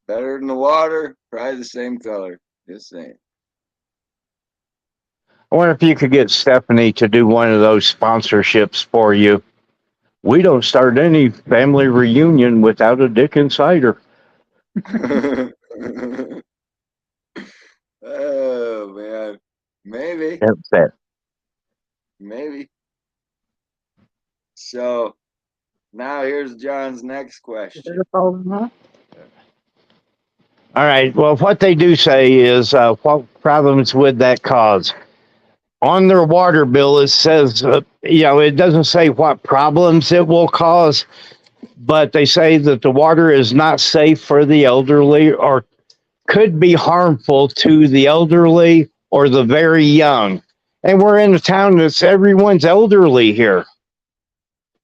[SPEAKER 7] Better than the water, probably the same color. Just saying.
[SPEAKER 8] I wonder if you could get Stephanie to do one of those sponsorships for you. We don't start any family reunion without a Dickens cider.
[SPEAKER 7] Oh man, maybe.
[SPEAKER 8] That's that.
[SPEAKER 7] Maybe. So now here's John's next question.
[SPEAKER 8] All right. Well, what they do say is what problems would that cause? On their water bill, it says, it doesn't say what problems it will cause, but they say that the water is not safe for the elderly or could be harmful to the elderly or the very young. And we're in a town that's everyone's elderly here.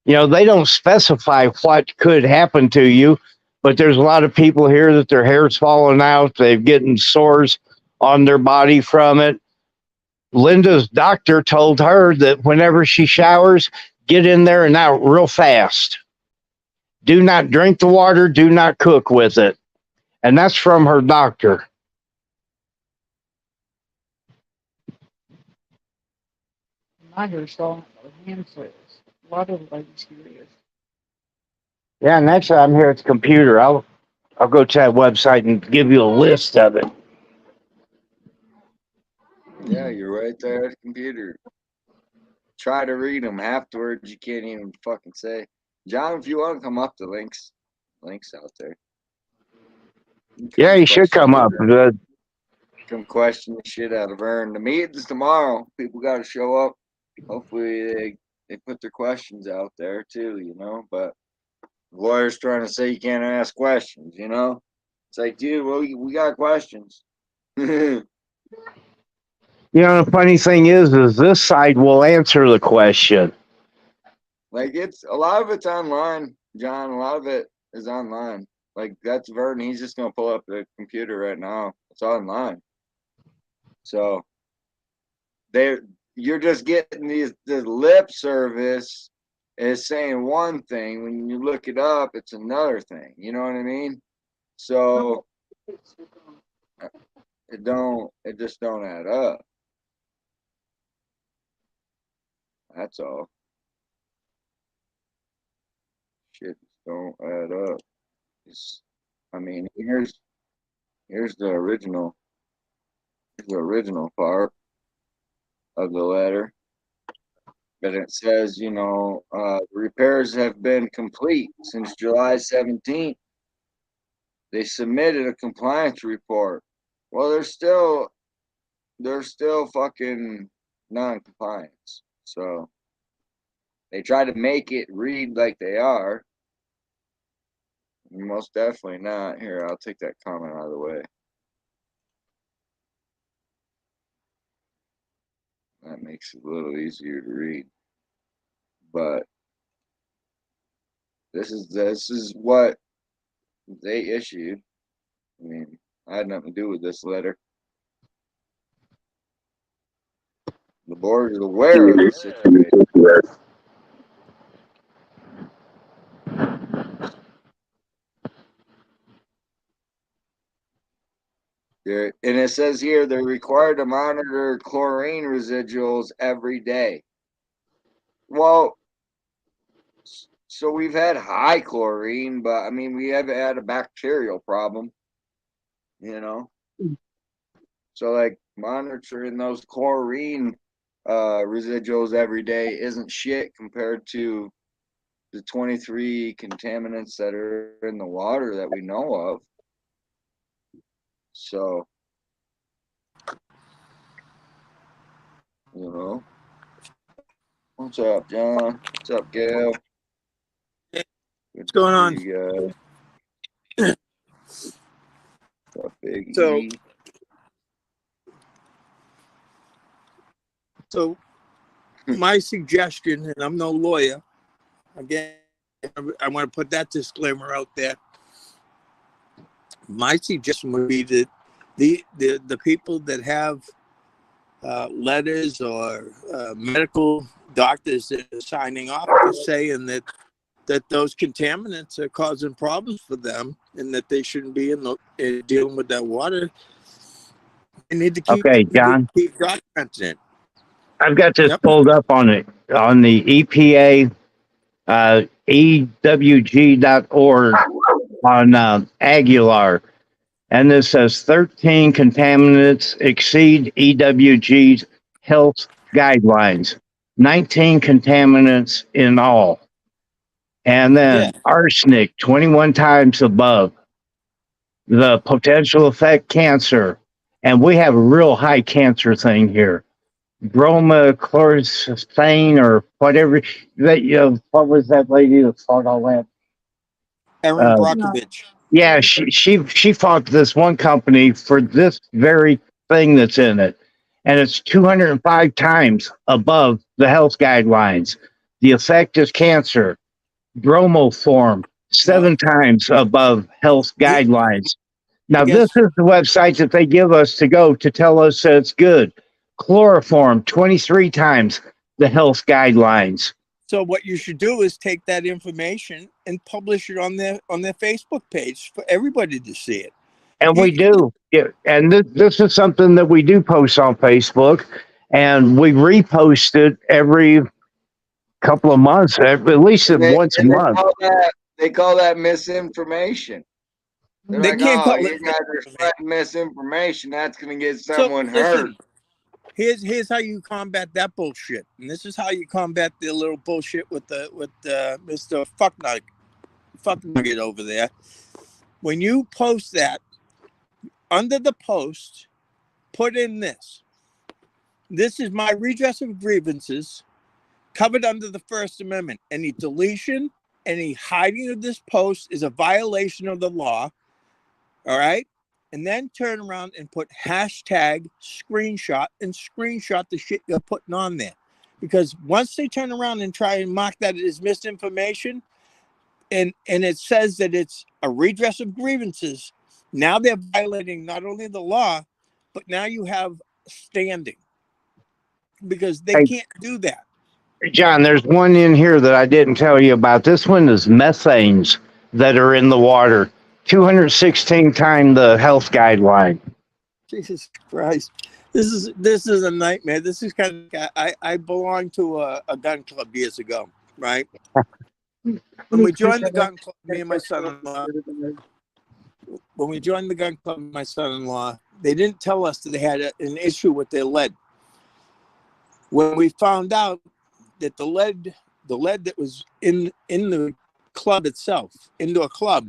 [SPEAKER 8] They don't specify what could happen to you, but there's a lot of people here that their hair's falling out. They're getting sores on their body from it. Linda's doctor told her that whenever she showers, get in there and out real fast. Do not drink the water. Do not cook with it. And that's from her doctor.
[SPEAKER 10] My hair's falling out of handfuls. A lot of ladies here is.
[SPEAKER 8] Yeah, next time I'm here at the computer, I'll go to that website and give you a list of it.
[SPEAKER 7] Yeah, you're right there at the computer. Try to read them. Half the words you can't even fucking say. John, if you want to come up, the links out there.
[SPEAKER 8] Yeah, you should come up.
[SPEAKER 7] Come question the shit out of her. And the meeting's tomorrow. People got to show up. Hopefully they put their questions out there too, But the lawyer's trying to say you can't ask questions, It's like, dude, well, we got questions.
[SPEAKER 8] The funny thing is this side will answer the question.
[SPEAKER 7] Like a lot of it's online, John. A lot of it is online. Like that's Vernon. He's just gonna pull up the computer right now. It's online. So you're just getting the lip service is saying one thing. When you look it up, it's another thing. You know what I mean? So it just don't add up. That's all. Shit don't add up. Here's the original part of the letter. But it says, repairs have been complete since July 17th. They submitted a compliance report. Well, they're still fucking non-compliance. So they try to make it read like they are. Most definitely not. Here, I'll take that comment out of the way. That makes it a little easier to read. But this is what they issued. I mean, I had nothing to do with this letter. The board is aware of the situation. And it says here they're required to monitor chlorine residuals every day. Well, so we've had high chlorine, but I mean, we haven't had a bacterial problem, So like monitoring those chlorine residuals every day isn't shit compared to the 23 contaminants that are in the water that we know of. So, what's up, John? What's up, Gail?
[SPEAKER 20] What's going on? So my suggestion, and I'm no lawyer, again, I want to put that disclaimer out there. My suggestion would be that the people that have letters or medical doctors that are signing off saying that those contaminants are causing problems for them and that they shouldn't be dealing with that water. They need to keep
[SPEAKER 8] John.
[SPEAKER 20] keep documenting it.
[SPEAKER 8] I've got this pulled up on the EPA EWG.org on Aguilar. And this says 13 contaminants exceed EWG's health guidelines, 19 contaminants in all. And then arsenic, 21 times above. The potential affect cancer. And we have a real high cancer thing here. Bromochlorophane or whatever that what was that lady that fought all that?
[SPEAKER 20] Erin Brockovich.
[SPEAKER 8] Yeah, she fought this one company for this very thing that's in it, and it's 205 times above the health guidelines. The effect is cancer. Bromoform, 7 times above health guidelines. Now, this is the website that they give us to go to tell us that it's good. Chloroform, 23 times the health guidelines.
[SPEAKER 20] So what you should do is take that information and publish it on their Facebook page for everybody to see it.
[SPEAKER 8] And we do. Yeah. And this is something that we do post on Facebook, and we repost it every couple of months, at least once a month.
[SPEAKER 7] They call that misinformation. They can't call you guys are spreading misinformation. That's going to get someone hurt.
[SPEAKER 20] Here's how you combat that bullshit, and this is how you combat the little bullshit with Mr. Fucknugget over there. When you post that, under the post, put in this. This is my redress of grievances, covered under the First Amendment. Any deletion, any hiding of this post is a violation of the law. All right. And then turn around and put hashtag screenshot and screenshot the shit you're putting on there. Because once they turn around and try and mark that as misinformation, and it says that it's a redress of grievances, now they're violating not only the law, but now you have standing. Because they can't do that.
[SPEAKER 8] John, there's one in here that I didn't tell you about. This one is methanes that are in the water. 216 times the health guideline.
[SPEAKER 20] Jesus Christ. This is a nightmare. This is kind of, I belonged to a gun club years ago, right? When we joined the gun club, me and my son-in-law, they didn't tell us that they had an issue with their lead. When we found out that the lead that was in the club itself, indoor club,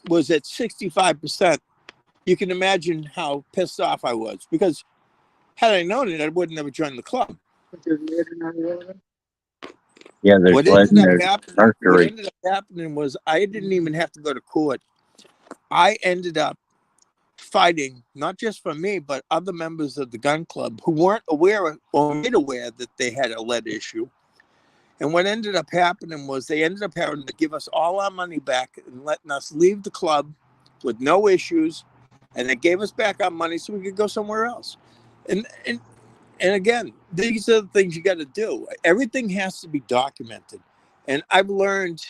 [SPEAKER 20] was at 65%, you can imagine how pissed off I was, because had I known it, I would never joined the club.
[SPEAKER 8] Yeah, there's
[SPEAKER 20] what ended up happening was I didn't even have to go to court. I ended up fighting, not just for me, but other members of the gun club who weren't aware or made aware that they had a lead issue. And what ended up happening was they ended up having to give us all our money back and letting us leave the club with no issues. And they gave us back our money so we could go somewhere else. And again, these are the things you got to do. Everything has to be documented. And I've learned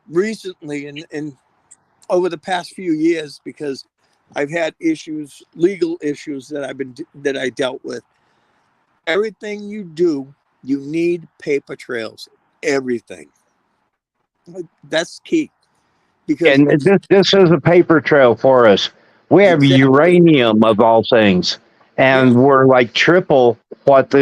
[SPEAKER 20] recently and over the past few years, because I've had issues, legal issues that I dealt with. Everything you do, you need paper trails. Everything. That's key. Because
[SPEAKER 8] this is a paper trail for us. We have uranium of all things, and we're like triple what the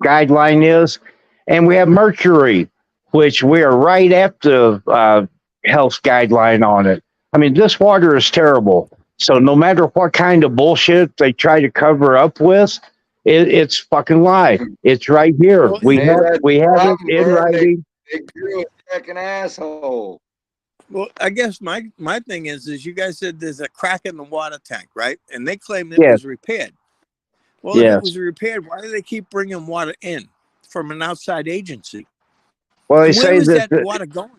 [SPEAKER 8] guideline is, and we have mercury, which we are right at the health guideline on it. I mean, this water is terrible. So no matter what kind of bullshit they try to cover up with, it's fucking lie. It's right here. We have it in writing.
[SPEAKER 7] They grew a second asshole.
[SPEAKER 20] Well, I guess my thing is you guys said there's a crack in the water tank, right? And they claim it
[SPEAKER 8] Yes,
[SPEAKER 20] was repaired. Well, if it
[SPEAKER 8] yes.
[SPEAKER 20] was repaired, why do they keep bringing water in from an outside agency?
[SPEAKER 8] Well,
[SPEAKER 20] And where is that water going?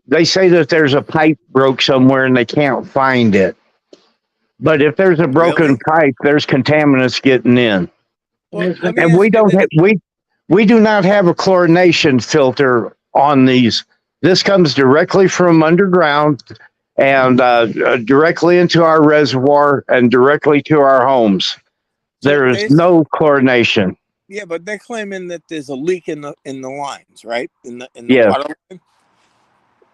[SPEAKER 8] they say that there's a pipe broke somewhere and they can't find it. But if there's a broken
[SPEAKER 20] Really?
[SPEAKER 8] pipe, there's contaminants getting in,
[SPEAKER 20] Well, let me
[SPEAKER 8] and we
[SPEAKER 20] ask you
[SPEAKER 8] don't
[SPEAKER 20] this.
[SPEAKER 8] we do not have a chlorination filter on these. This comes directly from underground and directly into our reservoir and directly to our homes.
[SPEAKER 20] So
[SPEAKER 8] There is
[SPEAKER 20] they,
[SPEAKER 8] no chlorination.
[SPEAKER 20] yeah, but they're claiming that there's a leak in the lines, right? In the
[SPEAKER 8] Yes.
[SPEAKER 20] water line.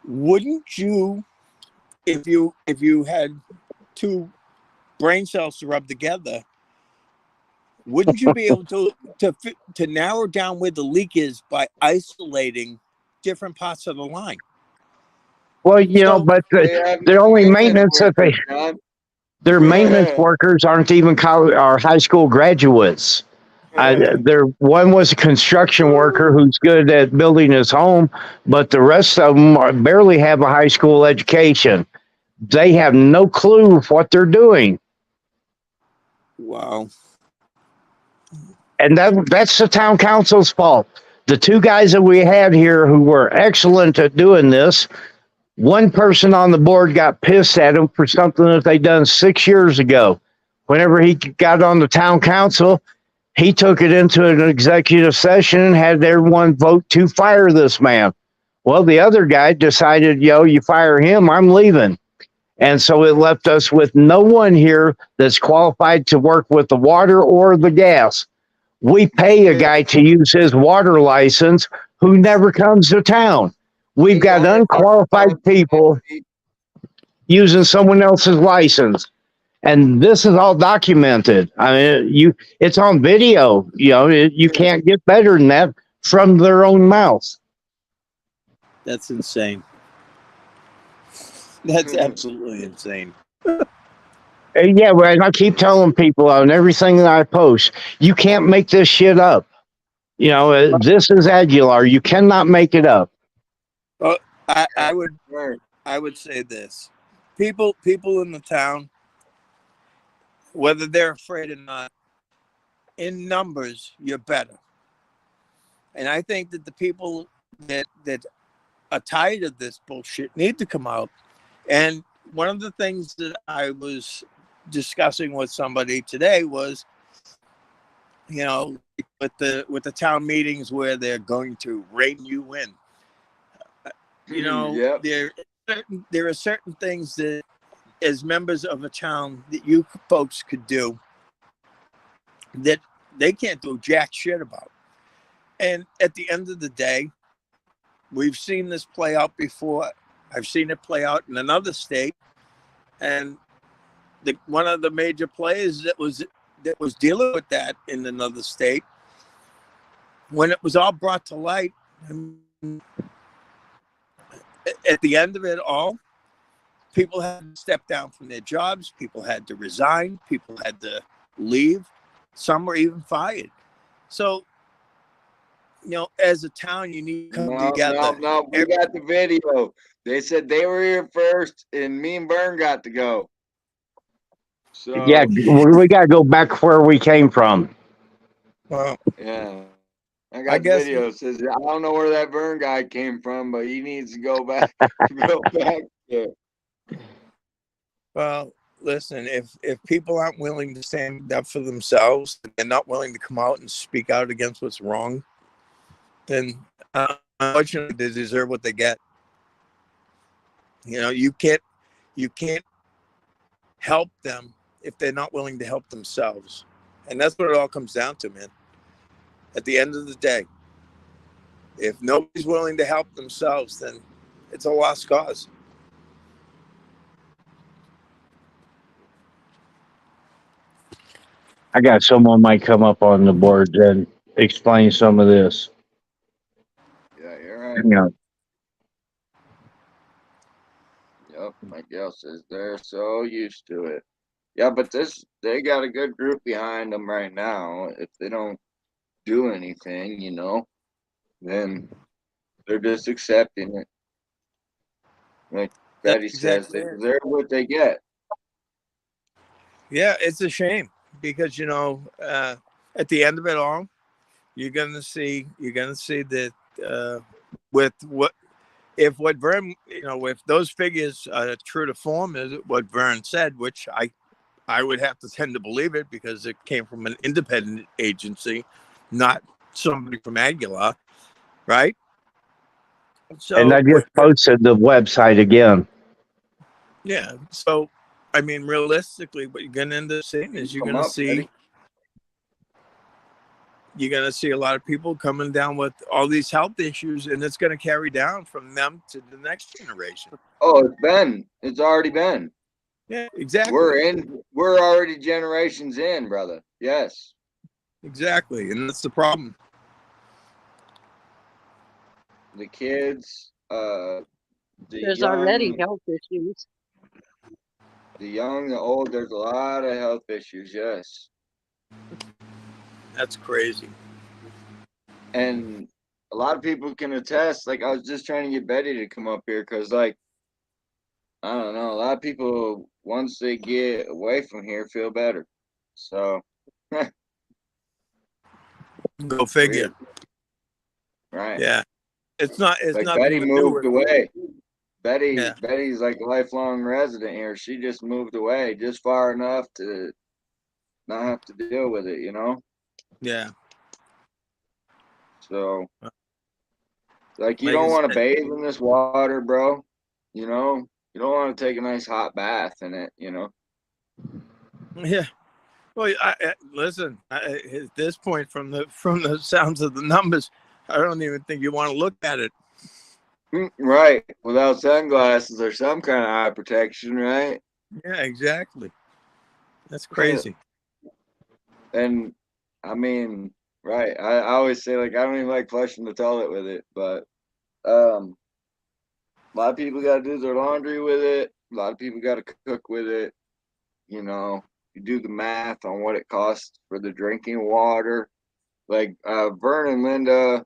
[SPEAKER 20] Wouldn't you, if you had two brain cells to rub together, wouldn't you be able to narrow down where the leak is by isolating different parts of the line?
[SPEAKER 8] Well, you know,
[SPEAKER 20] So
[SPEAKER 8] but
[SPEAKER 7] They have
[SPEAKER 8] the only
[SPEAKER 7] maintenance
[SPEAKER 8] maintenance that
[SPEAKER 7] workers, John.
[SPEAKER 8] their maintenance workers aren't even college or high school graduates. One was a construction worker who's good at building his home, but the rest of them barely have a high school education. They have no clue of what they're doing,
[SPEAKER 20] Wow.
[SPEAKER 8] and that's the town council's fault. The two guys that we had here who were excellent at doing this, one person on the board got pissed at him for something that they done 6 years ago. Whenever he got on the town council, he took it into an executive session and had everyone vote to fire this man. Well, the other guy decided, you fire him, I'm leaving. And so it left us with no one here that's qualified to work with the water or the gas. We pay a guy to use his water license who never comes to town. We've got unqualified people using someone else's license. And this is all documented. I mean, it's on video. You can't get better than that from their own mouth.
[SPEAKER 20] That's insane. That's absolutely insane.
[SPEAKER 8] Yeah, well, and I keep telling people on everything that I post, you can't make this shit up. This is Aguilar. You cannot make it up.
[SPEAKER 20] Well, I would say this: people in the town, whether they're afraid or not, in numbers, you're better. And I think that the people that are tired of this bullshit need to come out. And one of the things that I was discussing with somebody today was, with the town meetings where they're going to rein you in.
[SPEAKER 7] Yep.
[SPEAKER 20] There are certain things that, as members of a town, that you folks could do that they can't do jack shit about. And at the end of the day, we've seen this play out before. I've seen it play out in another state, and one of the major players that was dealing with that in another state, when it was all brought to light, at the end of it all, people had to step down from their jobs. People had to resign. People had to leave. Some were even fired. So, as a town, you need to come together.
[SPEAKER 7] No, we got the video. They said they were here first, and me and Bern got to go. So
[SPEAKER 8] Yeah, we got to go back where we came from.
[SPEAKER 20] Well,
[SPEAKER 7] yeah, I guess video. It says I don't know where that Vern guy came from, but he needs to go back. Go back there.
[SPEAKER 20] Well, listen, if people aren't willing to stand up for themselves and not willing to come out and speak out against what's wrong, then unfortunately they deserve what they get. You can't help them if they're not willing to help themselves. And that's what it all comes down to, man. At the end of the day, if nobody's willing to help themselves, then it's a lost cause.
[SPEAKER 8] I got someone might come up on the board and explain some of this.
[SPEAKER 7] Yeah, you're right. Yep, my gal says they're so used to it. Yeah, but they got a good group behind them right now. If they don't do anything, then they're just accepting it. Like Betty
[SPEAKER 20] That's
[SPEAKER 7] says
[SPEAKER 20] exactly
[SPEAKER 7] they
[SPEAKER 20] it.
[SPEAKER 7] deserve what they get.
[SPEAKER 20] Yeah, it's a shame because at the end of it all, you're gonna see that with what Vern, if those figures are true to form, is what Vern said, which I would have to tend to believe it because it came from an independent agency, not somebody from Aguilar, right?
[SPEAKER 8] And
[SPEAKER 20] So
[SPEAKER 8] I just posted the website again.
[SPEAKER 20] yeah, so I mean, realistically, what you're gonna end up seeing is you're
[SPEAKER 7] Come
[SPEAKER 20] gonna
[SPEAKER 7] up,
[SPEAKER 20] see a lot of people coming down with all these health issues, and it's going to carry down from them to the next generation.
[SPEAKER 7] Oh, it's already been.
[SPEAKER 20] Yeah, exactly.
[SPEAKER 7] We're already generations in, brother. Yes.
[SPEAKER 20] Exactly, and that's the problem.
[SPEAKER 7] The kids,
[SPEAKER 10] There's already health issues.
[SPEAKER 7] the young, the old, there's a lot of health issues, yes.
[SPEAKER 20] That's crazy.
[SPEAKER 7] And a lot of people can attest. Like, I was just trying to get Betty to come up here because, like, I don't know, a lot of people, once they get away from here, feel better. So,
[SPEAKER 20] go figure.
[SPEAKER 7] Weird. Right.
[SPEAKER 20] Yeah, it's
[SPEAKER 7] like
[SPEAKER 20] nothing
[SPEAKER 7] Betty
[SPEAKER 20] to do
[SPEAKER 7] moved
[SPEAKER 20] with
[SPEAKER 7] away.
[SPEAKER 20] Yeah.
[SPEAKER 7] Betty's like a lifelong resident here. She just moved away just far enough to not have to deal with it,
[SPEAKER 20] Yeah.
[SPEAKER 7] So, like, you
[SPEAKER 20] Like
[SPEAKER 7] don't
[SPEAKER 20] I
[SPEAKER 7] want to
[SPEAKER 20] said-
[SPEAKER 7] bathe in this water, bro. You don't want to take a nice hot bath in it,
[SPEAKER 20] Yeah. Well, listen. At this point, from the sounds of the numbers, I don't even think you want to look at it.
[SPEAKER 7] Right. Without sunglasses or some kind of eye protection, right?
[SPEAKER 20] Yeah, exactly. That's crazy.
[SPEAKER 7] And I mean, right. I always say, like, I don't even like flushing the toilet with it, but a lot of people got to do their laundry with it. A lot of people got to cook with it. You do the math on what it costs for the drinking water. Like, Vern and Linda,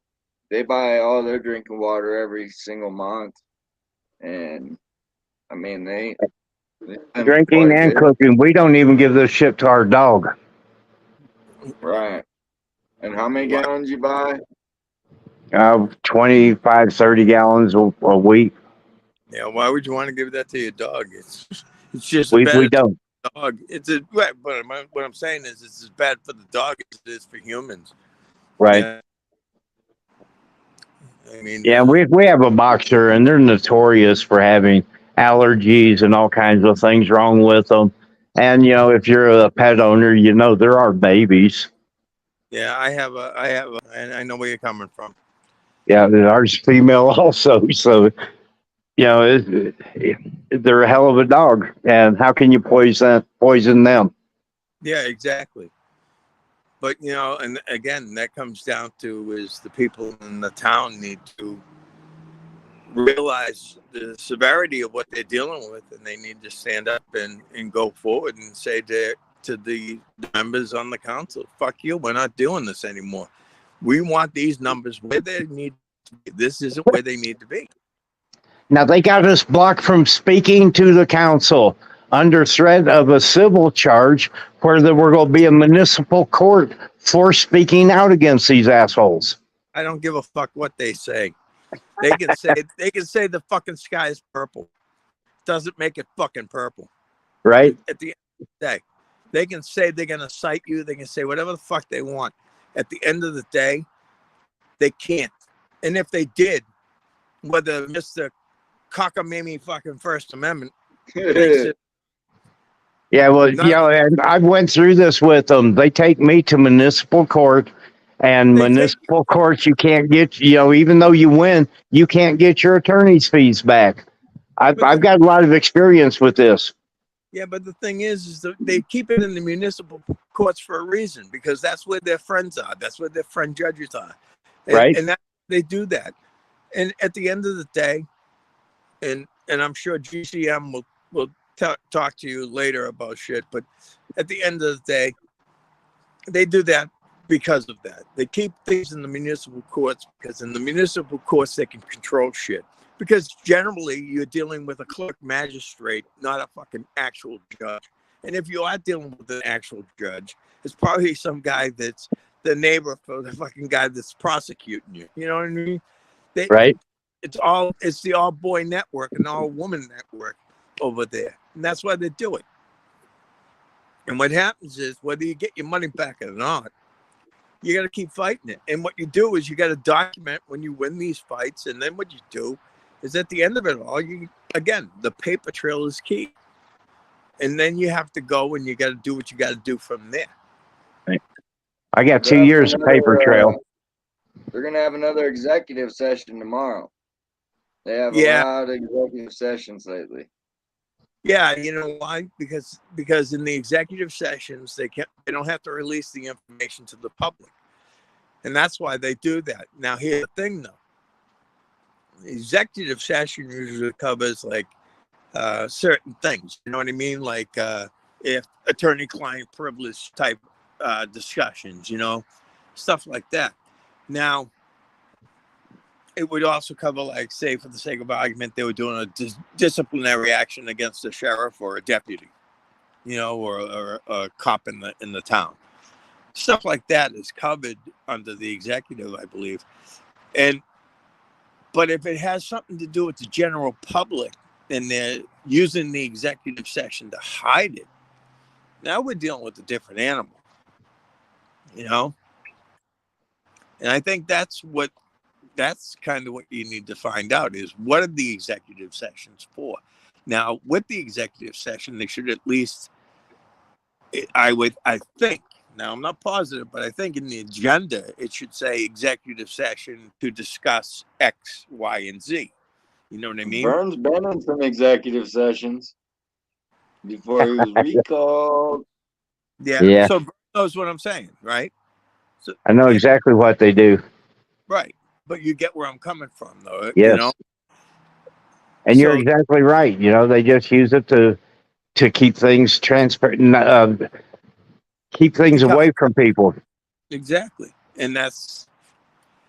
[SPEAKER 7] they buy all their drinking water every single month. And I mean, they spend
[SPEAKER 8] Drinking
[SPEAKER 7] quite a
[SPEAKER 8] and
[SPEAKER 7] bit.
[SPEAKER 8] cooking. We don't even give this shit to our dog.
[SPEAKER 7] Right. And how many gallons you buy?
[SPEAKER 8] 25, 30 gallons a week.
[SPEAKER 20] Yeah, why would you want to give that to your dog? It's just
[SPEAKER 8] We
[SPEAKER 20] as bad as
[SPEAKER 8] don't.
[SPEAKER 20] the dog. Right, but what I'm saying is it's as bad for the dog as it is for humans.
[SPEAKER 8] Right.
[SPEAKER 20] Yeah. I mean,
[SPEAKER 8] Yeah, we have a boxer, and they're notorious for having allergies and all kinds of things wrong with them. And if you're a pet owner, there are babies.
[SPEAKER 20] yeah, I have and I know where you're coming from.
[SPEAKER 8] Yeah, ours female also. So they're a hell of a dog. And how can you poison them?
[SPEAKER 20] Yeah, exactly. But and again, that comes down to is the people in the town need to realize the severity of what they're dealing with, and they need to stand up and go forward and say to the members on the council, fuck you, we're not doing this anymore. We want these numbers where they need to be. This isn't where they need to be.
[SPEAKER 8] Now, they got us blocked from speaking to the council under threat of a civil charge where there were going to be a municipal court for speaking out against these assholes.
[SPEAKER 20] I don't give a fuck what they say. They can say the fucking sky is purple. Doesn't make it fucking purple.
[SPEAKER 8] Right?
[SPEAKER 20] At the end of the day, they can say they're going to cite you. They can say whatever the fuck they want. At the end of the day, they can't. And if they did, whether Mr. Cockamamie fucking First Amendment makes it.
[SPEAKER 8] Yeah, well, and I went through this with them. They take me to municipal court, and municipal courts, you can't get, even though you win, you can't get your attorney's fees back. I've got a lot of experience with this.
[SPEAKER 20] Yeah, but the thing is that they keep it in the municipal courts for a reason, because that's where their friends are. That's where their friend judges are.
[SPEAKER 8] Right.
[SPEAKER 20] And they do that. And at the end of the day, and I'm sure GCM will talk to you later about shit, but at the end of the day, they do that because of that. They keep things in the municipal courts because in the municipal courts they can control shit. Because generally you're dealing with a clerk magistrate, not a fucking actual judge. And if you are dealing with an actual judge, it's probably some guy that's the neighbor for the fucking guy that's prosecuting you. You know what I mean?
[SPEAKER 8] Right.
[SPEAKER 20] It's the all boy network and all woman network over there. And that's why they do it. And what happens is, whether you get your money back or not, you got to keep fighting it. And what you do is you got to document when you win these fights. And then what you do is, at the end of it all, again, the paper trail is key. And then you have to go and you got to do what you got to do from there.
[SPEAKER 8] Right. I got 2 years of paper trail.
[SPEAKER 7] They're going to have another executive session tomorrow. They have a lot of executive sessions lately.
[SPEAKER 20] Yeah, you know why? Because in the executive sessions, they don't have to release the information to the public. And that's why they do that. Now, here's the thing, though. The executive session usually covers, like, certain things. You know what I mean? Like, if attorney-client privilege type discussions, you know, stuff like that. Now, it would also cover, like, say, for the sake of argument, they were doing a disciplinary action against a sheriff or a deputy, you know, or a cop in the town. Stuff like that is covered under the executive, I believe. But if it has something to do with the general public and they're using the executive session to hide it, now we're dealing with a different animal, you know? And I think that's kind of what you need to find out is, what are the executive sessions for? Now, with the executive session, they should at least, I think, now I'm not positive, but I think in the agenda, it should say executive session to discuss X, Y, and Z. You know what I mean?
[SPEAKER 7] Burns been in some executive sessions before he was recalled.
[SPEAKER 20] Yeah. So Burns knows what I'm saying, right? So,
[SPEAKER 8] I know exactly what they do.
[SPEAKER 20] Right. But you get where I'm coming from, though.
[SPEAKER 8] Yes.
[SPEAKER 20] You know?
[SPEAKER 8] And you're exactly right. You know, they just use it to keep things transparent, keep things away from people.
[SPEAKER 20] Exactly. And that's,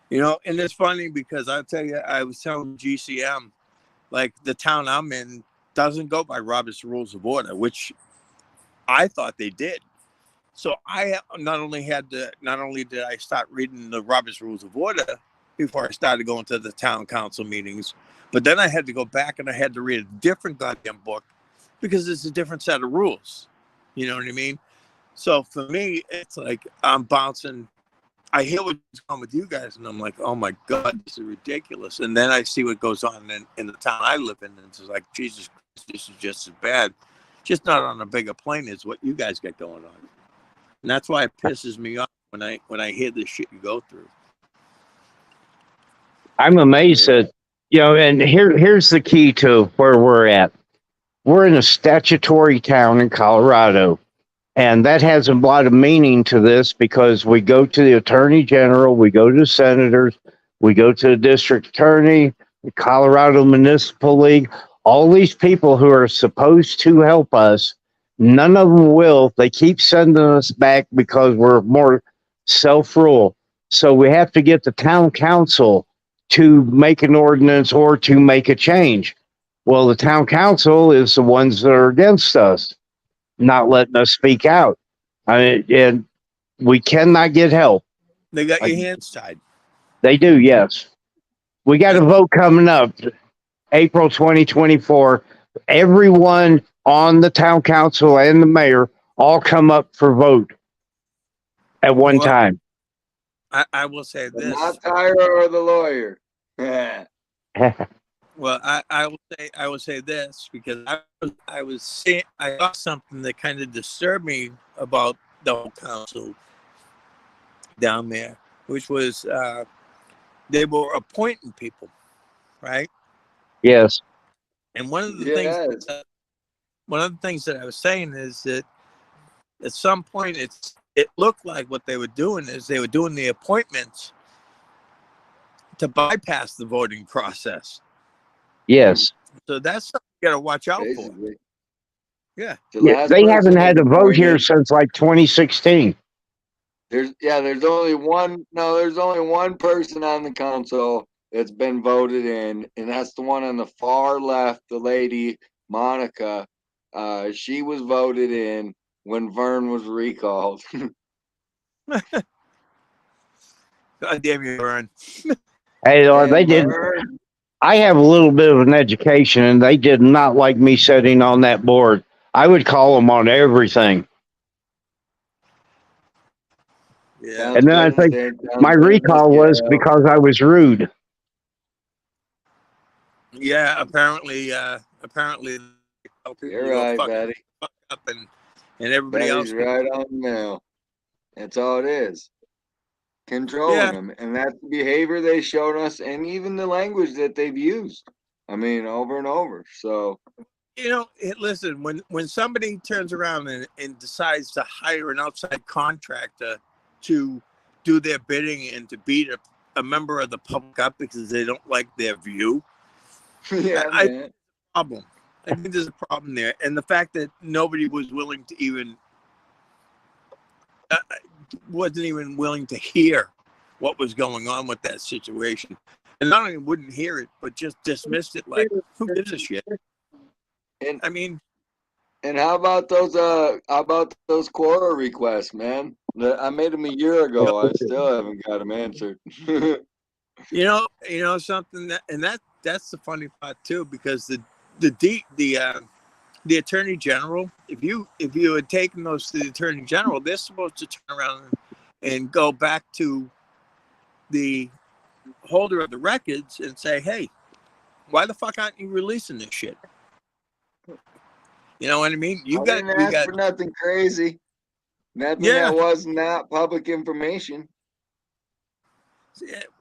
[SPEAKER 20] you know, and it's funny because I'll tell you, I was telling GCM, like, the town I'm in doesn't go by Robert's Rules of Order, which I thought they did. So I not only did I start reading the Robert's Rules of Order before I started going to the town council meetings, but then I had to go back and I had to read a different goddamn book because it's a different set of rules. You know what I mean? So for me, it's like I'm bouncing. I hear what's going on with you guys, and I'm like, oh my God, this is ridiculous. And then I see what goes on in the town I live in, and it's like, Jesus Christ, this is just as bad, just not on a bigger plane as what you guys got going on. And that's why it pisses me off when I hear this shit you go through.
[SPEAKER 8] I'm amazed that, you know, and here's the key to where we're at. We're in a statutory town in Colorado. And that has a lot of meaning to this because we go to the attorney general, we go to senators, we go to the district attorney, the Colorado Municipal League, all these people who are supposed to help us. None of them will. They keep sending us back because we're more self-rule. So we have to get the town council to make an ordinance or to make a change. Well, the town council is the ones that are against us, not letting us speak out. And we cannot get help.
[SPEAKER 20] They got your hands tied.
[SPEAKER 8] They do, yes. We got a vote coming up, April 2024. Everyone on the town council and the mayor all come up for vote at one time.
[SPEAKER 20] I will say this.
[SPEAKER 7] Not Tyra or the lawyer.
[SPEAKER 20] Well, I will say this because I saw something that kind of disturbed me about the whole council down there, which was they were appointing people, right?
[SPEAKER 8] Yes.
[SPEAKER 20] And one of the things that I was saying is that at some point it looked like what they were doing is they were doing the appointments to bypass the voting process.
[SPEAKER 8] Yes.
[SPEAKER 20] So that's something you got to watch out for. Yeah.
[SPEAKER 8] They haven't had a vote here since like 2016.
[SPEAKER 7] There's only one person on the council that's been voted in, and that's the one on the far left, the lady, Monica. She was voted in when Vern was recalled.
[SPEAKER 20] God damn you, Vern.
[SPEAKER 8] Hey,
[SPEAKER 7] And
[SPEAKER 8] they did.
[SPEAKER 7] Vern,
[SPEAKER 8] I have a little bit of an education, and they did not like me sitting on that board. I would call them on everything.
[SPEAKER 20] Yeah.
[SPEAKER 8] And
[SPEAKER 7] sounds
[SPEAKER 8] then I
[SPEAKER 7] good in the
[SPEAKER 8] think
[SPEAKER 7] day,
[SPEAKER 8] my
[SPEAKER 7] sounds good in the
[SPEAKER 8] recall was
[SPEAKER 7] jail.
[SPEAKER 8] because I was rude.
[SPEAKER 20] Yeah, apparently people
[SPEAKER 7] You're
[SPEAKER 20] go
[SPEAKER 7] right,
[SPEAKER 20] fucking
[SPEAKER 7] Betty.
[SPEAKER 20] fuck up and everybody
[SPEAKER 7] Betty's
[SPEAKER 20] else gets,
[SPEAKER 7] right on the nail. That's all it is. Controlling
[SPEAKER 20] yeah.
[SPEAKER 7] them, and that's the behavior they showed us, and even the language that they've used. I mean, over and over. So
[SPEAKER 20] You know, listen, when somebody turns around and decides to hire an outside contractor to do their bidding and to beat a member of the public up because they don't like their view,
[SPEAKER 7] yeah,
[SPEAKER 20] I
[SPEAKER 7] man.
[SPEAKER 20] problem. I think there's a problem there, and the fact that nobody was willing to even wasn't even willing to hear what was going on with that situation, and not only wouldn't hear it, but just dismissed it like, who gives a shit?
[SPEAKER 7] And
[SPEAKER 20] I mean,
[SPEAKER 7] and how about those quota requests, man? I made them a year ago. I still haven't got them answered.
[SPEAKER 20] you know something that's the funny part too, because the attorney general, if you had taken those to the attorney general, they're supposed to turn around and go back to the holder of the records and say, hey, why the fuck aren't you releasing this shit? You know what I mean?
[SPEAKER 7] I didn't ask for nothing crazy. Nothing
[SPEAKER 20] Yeah.
[SPEAKER 7] that was not public information.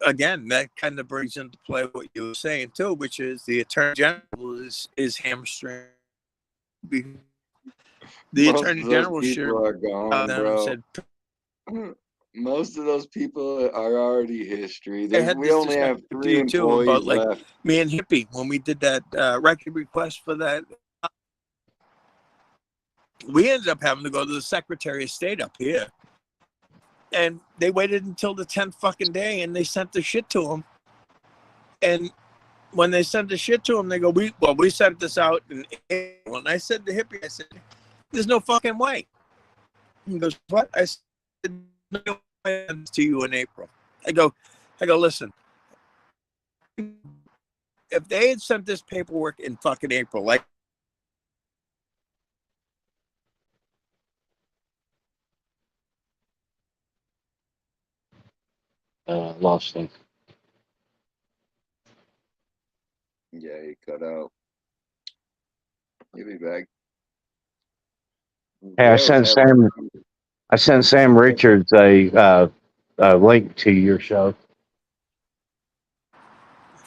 [SPEAKER 20] Again, that kind of brings into play what you were saying too, which is the attorney general is hamstring. The
[SPEAKER 7] Most
[SPEAKER 20] attorney
[SPEAKER 7] of those
[SPEAKER 20] general should
[SPEAKER 7] people are
[SPEAKER 20] have
[SPEAKER 7] gone, bro.
[SPEAKER 20] said,
[SPEAKER 7] Most of those people are already history.
[SPEAKER 20] I had
[SPEAKER 7] We
[SPEAKER 20] this
[SPEAKER 7] only have
[SPEAKER 20] discussion with
[SPEAKER 7] 3
[SPEAKER 20] you too about
[SPEAKER 7] employees
[SPEAKER 20] like
[SPEAKER 7] left.
[SPEAKER 20] me and Hippie when we did that record request for that. We ended up having to go to the Secretary of State up here, and they waited until the 10th fucking day, and they sent the shit to him. And when they sent the shit to him, they go, we sent this out in April. And I said to Hippie, I said, there's no fucking way. He goes, what? I said, no way to you in April. I go, listen, if they had sent this paperwork in fucking April, like,
[SPEAKER 8] Lost him.
[SPEAKER 7] Yeah, he cut out. He'll be back.
[SPEAKER 8] Hey, I sent Sam Richards a link to your show.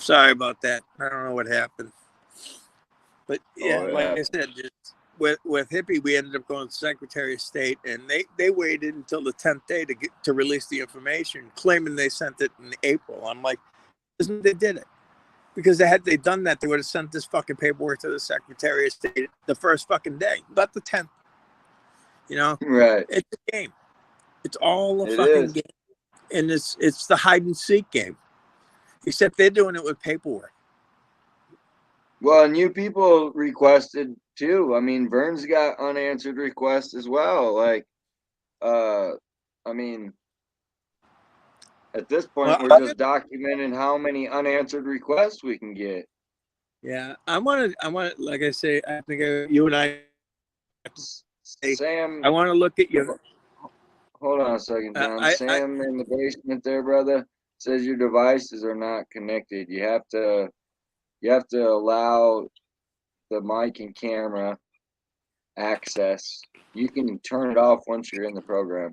[SPEAKER 20] sorry about that. I don't know what happened. But yeah, like I said, just with Hippie, we ended up going to Secretary of State, and they waited until the 10th day to release the information, claiming they sent it in April. I'm like, they did it. Because had they done that, they would have sent this fucking paperwork to the Secretary of State the first fucking day, not the 10th. You know?
[SPEAKER 7] Right.
[SPEAKER 20] It's a game. It's all a
[SPEAKER 7] It
[SPEAKER 20] fucking
[SPEAKER 7] is.
[SPEAKER 20] game. And it's the hide and seek game. Except they're doing it with paperwork.
[SPEAKER 7] Well, and you people requested too. I mean, Vern's got unanswered requests as well. Like, I mean, at this point, we're just documenting how many unanswered requests we can get.
[SPEAKER 20] Yeah, I want, like I say, I think you and I,
[SPEAKER 7] Sam,
[SPEAKER 20] I want to look at your.
[SPEAKER 7] Hold on a second, John. Sam in the basement there, brother, says your devices are not connected. You have to allow the mic and camera access. You can turn it off once you're in the program,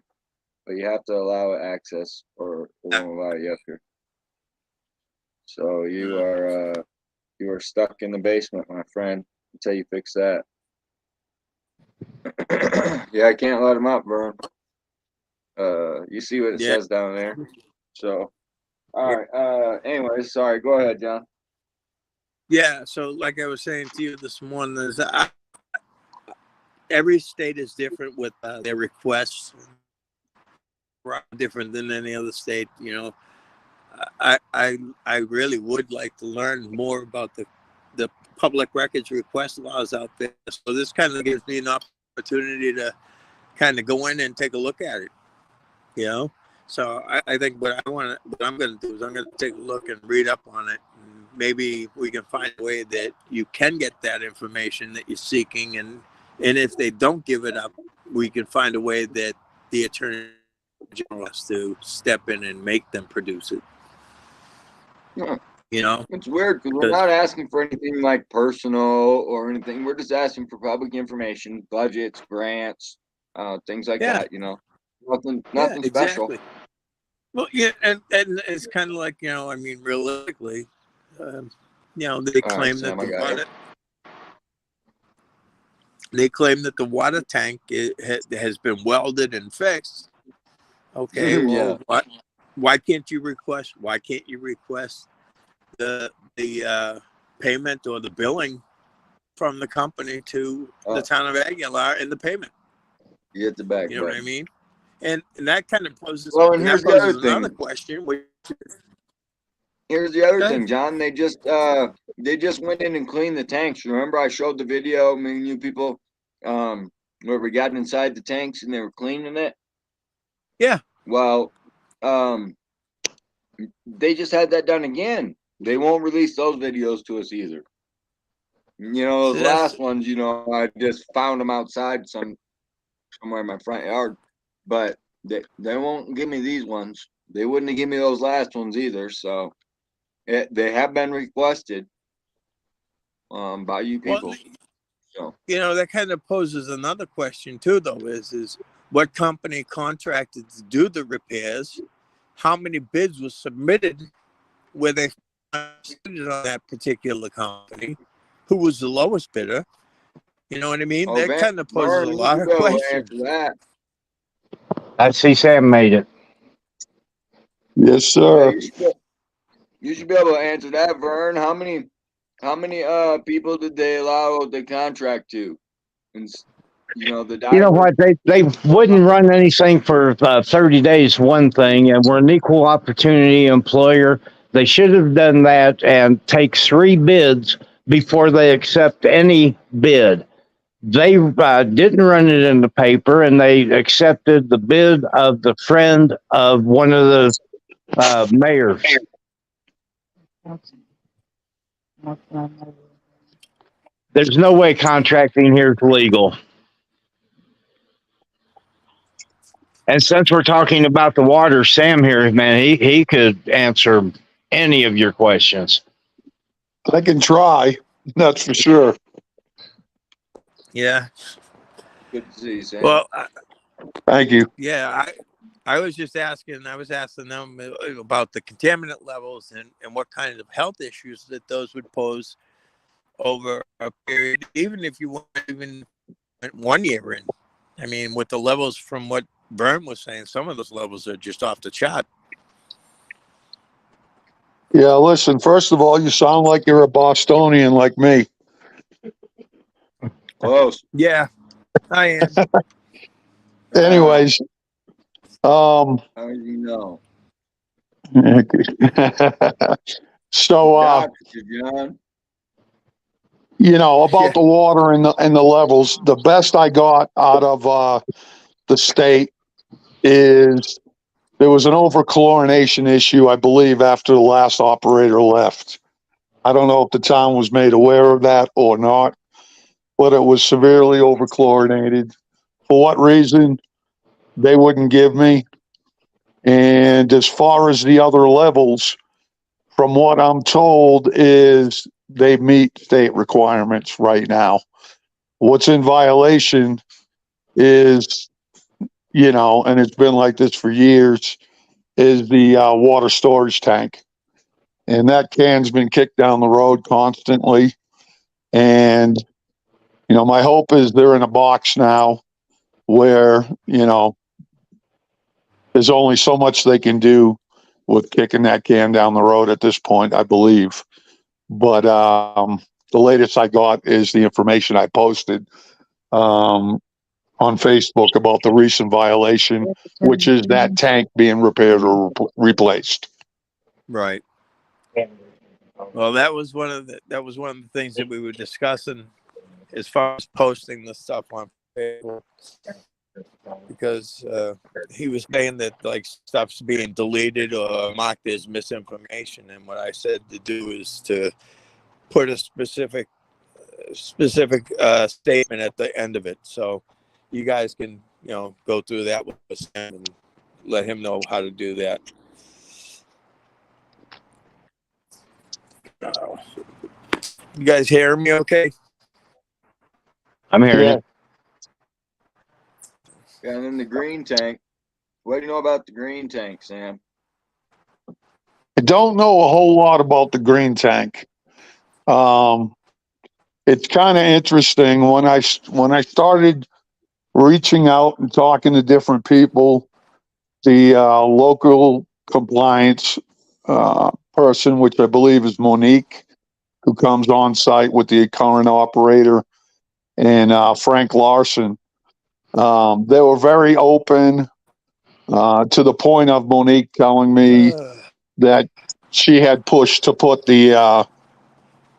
[SPEAKER 7] but you have to allow it access, or it won't allow you after. So you are stuck in the basement, my friend, until you fix that. Yeah, I can't let him up, Vern. You see what it says down there. So, all right. Anyways, sorry. Go ahead, John.
[SPEAKER 20] Yeah. So, like I was saying to you this morning, is every state is different with their requests. Different than any other state, you know. I really would like to learn more about the public records request laws out there. So this kind of gives me an opportunity to kind of go in and take a look at it. You know, so I think what I'm going to do is I'm going to take a look and read up on it. And maybe we can find a way that you can get that information that you're seeking, and if they don't give it up, we can find a way that the Attorney General has to step in and make them produce it.
[SPEAKER 7] Yeah.
[SPEAKER 20] You know,
[SPEAKER 7] it's weird because we're not asking for anything like personal or anything. We're just asking for public information, budgets, grants, things like that. You know, nothing special.
[SPEAKER 20] Exactly. Well, yeah, and it's kind of like, you know, I mean, realistically, you know, they claim that the water. They claim that the water tank has been welded and fixed. Okay, well, why can't you request? Why can't you request the payment or the billing from the company to the town of Aguilar and the payment?
[SPEAKER 7] You get the back.
[SPEAKER 20] You know what I mean? And that kind of poses.
[SPEAKER 7] Well, and here's the other thing.
[SPEAKER 20] Another question.
[SPEAKER 7] Here's the other thing, John. They just went in and cleaned the tanks. Remember, I showed the video. Me and you people, where we got inside the tanks and they were cleaning it.
[SPEAKER 20] Yeah.
[SPEAKER 7] Well, they just had that done again. They won't release those videos to us either. You know, those last ones. You know, I just found them outside somewhere in my front yard, but they won't give me these ones. They wouldn't have given me those last ones either. So they have been requested by you people.
[SPEAKER 20] Well, so you know, that kind of poses another question too, though. Is what company contracted to do the repairs? How many bids were submitted where they submitted on that particular company? Who was the lowest bidder? You know what I mean? That kind of poses a lot of questions.
[SPEAKER 8] I see Sam made it.
[SPEAKER 1] Yes, sir.
[SPEAKER 7] You should be able to answer that, Vern. How many people did they allow the contract to? And you know the.
[SPEAKER 8] You know what? They wouldn't run anything for 30 days. One thing, and we're an equal opportunity employer. They should have done that and take 3 bids before they accept any bid. They didn't run it in the paper, and they accepted the bid of the friend of one of the mayors. There's no way contracting here is legal. And since we're talking about the water, Sam here, man, he could answer any of your questions.
[SPEAKER 1] I can try, that's for sure.
[SPEAKER 20] Yeah.
[SPEAKER 7] Good to see you, Sam.
[SPEAKER 20] Well,
[SPEAKER 1] thank you.
[SPEAKER 20] Yeah, I was just asking. I was asking them about the contaminant levels and what kind of health issues that those would pose over a period, even if you weren't even 1 year in. I mean, with the levels from what Vern was saying, some of those levels are just off the chart.
[SPEAKER 1] Yeah, listen, first of all, you sound like you're a Bostonian like me.
[SPEAKER 7] Close.
[SPEAKER 20] Yeah, I am.
[SPEAKER 1] Anyways,
[SPEAKER 7] how do you know?
[SPEAKER 1] So, you know, about the water and the levels, the best I got out of the state is there was an overchlorination issue, I believe, after the last operator left. I don't know if the town was made aware of that or not, but it was severely overchlorinated. For what reason, they wouldn't give me. And as far as the other levels, from what I'm told, is they meet state requirements right now. What's in violation is, you know, and it's been like this for years, is the water storage tank. And that can's been kicked down the road constantly. And, you know, my hope is they're in a box now where, you know, there's only so much they can do with kicking that can down the road at this point, I believe. But the latest I got is the information I posted on Facebook about the recent violation, which is that tank being repaired or replaced.
[SPEAKER 20] Right. Well, that was one of the things that we were discussing as far as posting the stuff on Facebook, because he was saying that like stuff's being deleted or marked as misinformation, and what I said to do is to put a specific statement at the end of it, so you guys can go through that with Sam and let him know how to do that. You guys hear me okay?
[SPEAKER 8] I'm hearing
[SPEAKER 1] Yeah.
[SPEAKER 8] it.
[SPEAKER 7] And then the green tank. What do you know about the green tank, Sam?
[SPEAKER 1] I don't know a whole lot about the green tank. It's kind of interesting when I started reaching out and talking to different people. The local compliance person, which I believe is Monique, who comes on site with the current operator, and Frank Larson. They were very open to the point of Monique telling me that she had pushed to put the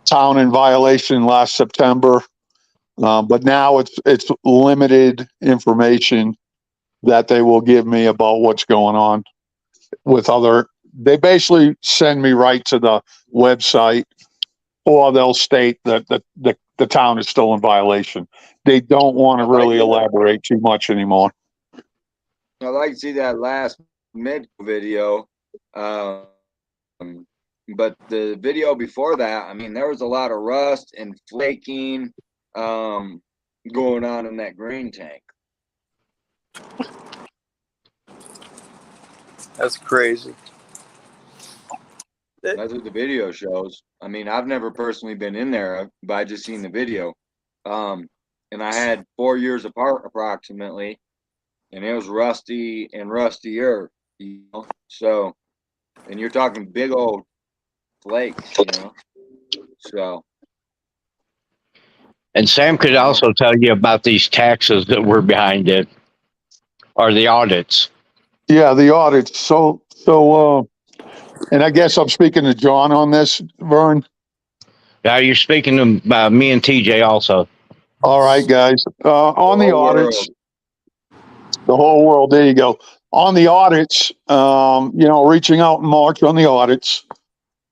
[SPEAKER 1] town in violation last September, but now it's limited information that they will give me about what's going on with other. They basically send me right to the website, or they'll state that the town is still in violation. They don't want to really elaborate too much anymore.
[SPEAKER 7] I'd like to see that last mid video. But the video before that, I mean, there was a lot of rust and flaking going on in that green tank.
[SPEAKER 20] That's crazy.
[SPEAKER 7] That's what the video shows. I mean, I've never personally been in there, but I just seen the video. And I had 4 years apart approximately, and it was rusty and rustier, So, and you're talking big old flakes, So.
[SPEAKER 8] And Sam could also tell you about these taxes that were behind it, or the audits.
[SPEAKER 1] Yeah, the audits. So, and I guess I'm speaking to John on this, Vern.
[SPEAKER 8] Now you're speaking to me and TJ also.
[SPEAKER 1] All right, guys. On the audits, the whole world. There you go. On the audits, reaching out in March on the audits.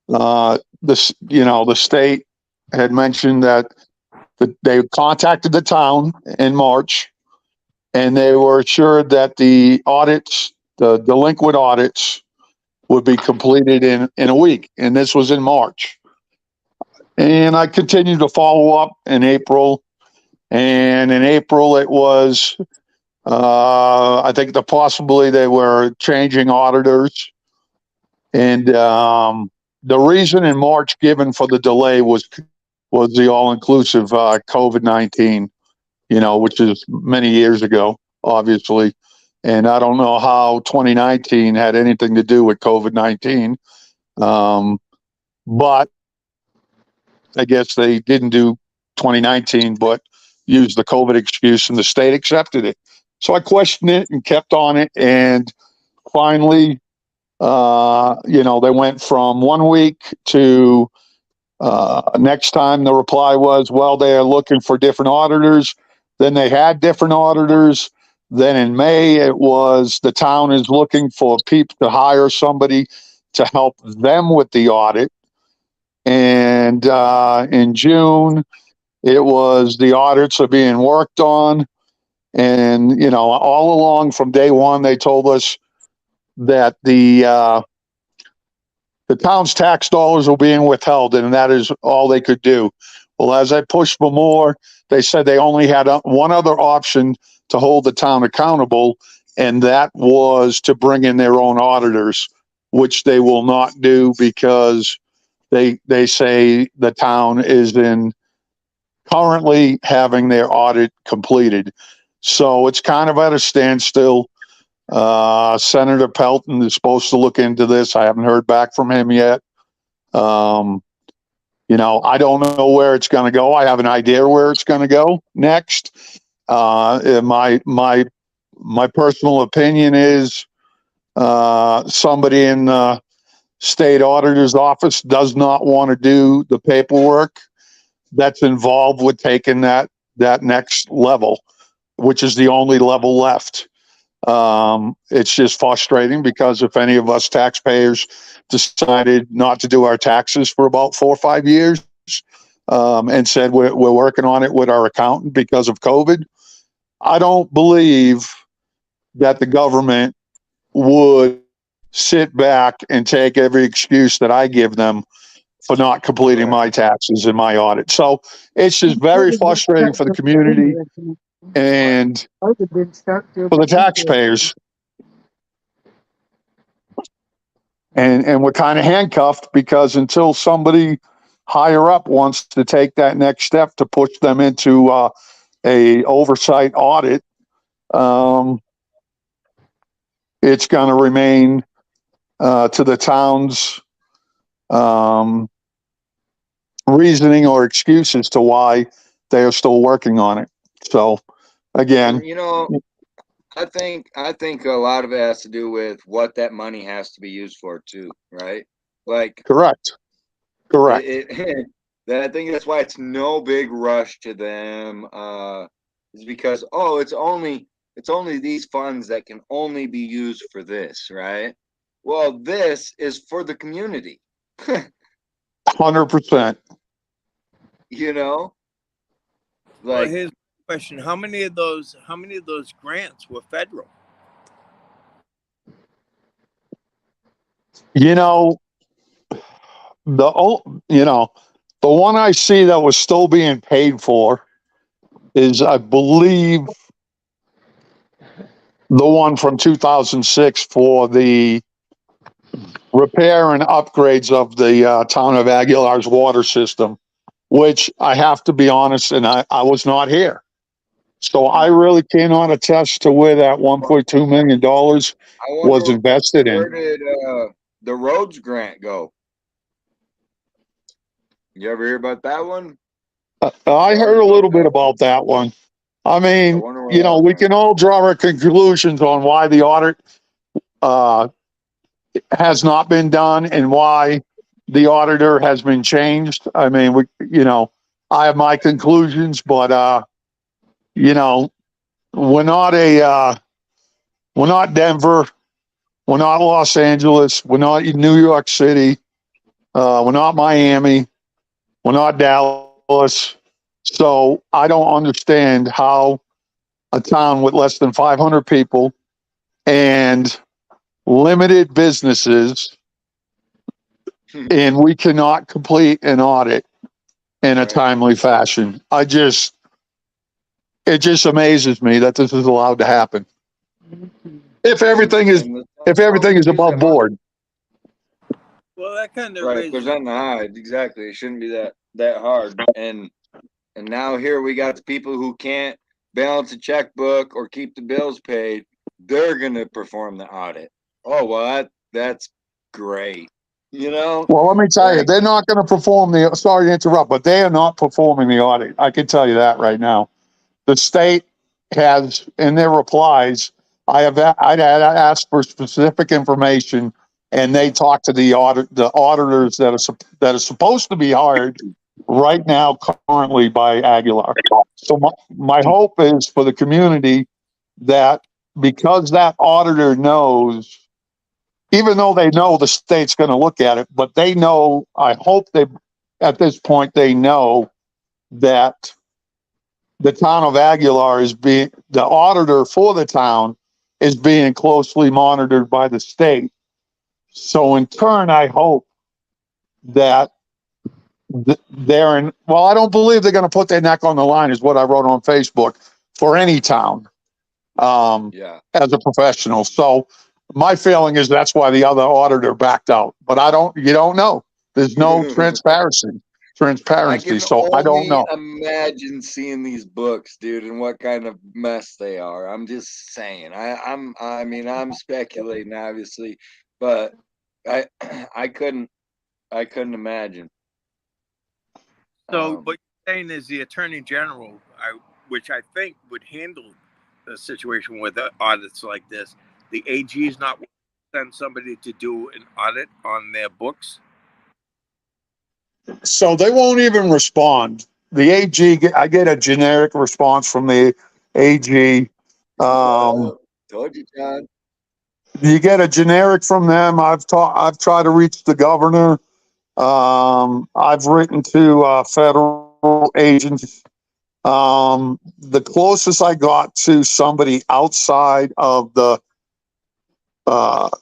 [SPEAKER 1] The state had mentioned that they contacted the town in March, and they were assured that the audits, the delinquent audits, would be completed in a week. And this was in March. And I continued to follow up in April. And in April, it was, I think possibly they were changing auditors. And the reason in March given for the delay was the all-inclusive COVID-19, which is many years ago, obviously. And I don't know how 2019 had anything to do with COVID-19. But I guess they didn't do 2019, but used the COVID excuse, and the state accepted it. So I questioned it and kept on it. And finally, they went from 1 week to next time. The reply was, well, they are looking for different auditors. Then they had different auditors. Then in May, it was the town is looking for people to hire somebody to help them with the audit. And in June, it was the audits are being worked on. And, all along from day one, they told us that the town's tax dollars were being withheld, and that is all they could do. Well, as I pushed for more, they said they only had one other option to hold the town accountable, and that was to bring in their own auditors, which they will not do because they say the town is currently having their audit completed. So it's kind of at a standstill. Senator Pelton is supposed to look into this. I haven't heard back from him yet. I don't know where it's going to go. I have an idea where it's going to go next. My personal opinion is somebody in the state auditor's office does not want to do the paperwork that's involved with taking that next level, which is the only level left. It's just frustrating because if any of us taxpayers decided not to do our taxes for about 4 or 5 years, and said we're working on it with our accountant because of COVID, I don't believe that the government would sit back and take every excuse that I give them for not completing my taxes and my audit. So it's just very frustrating for the community and for the taxpayers. And we're kind of handcuffed because until somebody higher up wants to take that next step to push them into a oversight audit, it's going to remain to the town's reasoning or excuse as to why they are still working on it. So again,
[SPEAKER 7] You know, I think a lot of it has to do with what that money has to be used for too, right? Like
[SPEAKER 1] correct.
[SPEAKER 7] I think that's why it's no big rush to them. Is because it's only these funds that can only be used for this, right? Well, this is for the community.
[SPEAKER 1] 100%.
[SPEAKER 7] You know,
[SPEAKER 20] well, here's the question: How many of those grants were federal?
[SPEAKER 1] You know, the one I see that was still being paid for is, I believe, the one from 2006 for the repair and upgrades of the town of Aguilar's water system, which I have to be honest, and I was not here. So I really cannot attest to where that $1.2 million was invested in.
[SPEAKER 7] Where did the roads grant go? You ever hear about that one?
[SPEAKER 1] I heard a little bit about that one. I mean, we can all draw our conclusions on why the audit has not been done and why the auditor has been changed. I mean, I have my conclusions, but we're not Denver, we're not Los Angeles, we're not New York City, we're not Miami, we're not Dallas. So I don't understand how a town with less than 500 people and limited businesses, and we cannot complete an audit in a timely fashion. It just amazes me that this is allowed to happen. If everything is above board.
[SPEAKER 20] Well, that kind of
[SPEAKER 7] right. There's nothing to hide. Exactly. It shouldn't be that hard. And now here we got the people who can't balance a checkbook or keep the bills paid. They're gonna perform the audit. Oh well, that's great.
[SPEAKER 1] Well, let me tell you, they're not going to perform sorry to interrupt, but they are not performing the audit. I can tell you that right now. The state has, in their replies, I'd asked for specific information, and they talked to the auditors that are supposed to be hired right now currently by Aguilar. So my hope is for the community that because that auditor knows, even though they know the state's going to look at it, but they know, I hope at this point, they know that the town of Aguilar the auditor for the town is being closely monitored by the state. So in turn, I hope that I don't believe they're going to put their neck on the line, is what I wrote on Facebook, for any town as a professional. So my feeling is that's why the other auditor backed out. But you don't know. There's no transparency. So I don't know.
[SPEAKER 7] Imagine seeing these books, dude, and what kind of mess they are. I'm just saying. I'm speculating, obviously, but I couldn't imagine.
[SPEAKER 20] So what you're saying is the Attorney General, which I think would handle the situation with audits like this. The AG is not send somebody to do an audit on their books?
[SPEAKER 1] So they won't even respond. The AG, I get a generic response from the AG.
[SPEAKER 7] Told you, John.
[SPEAKER 1] You get a generic from them. I've tried to reach the governor. I've written to federal agents. The closest I got to somebody outside of the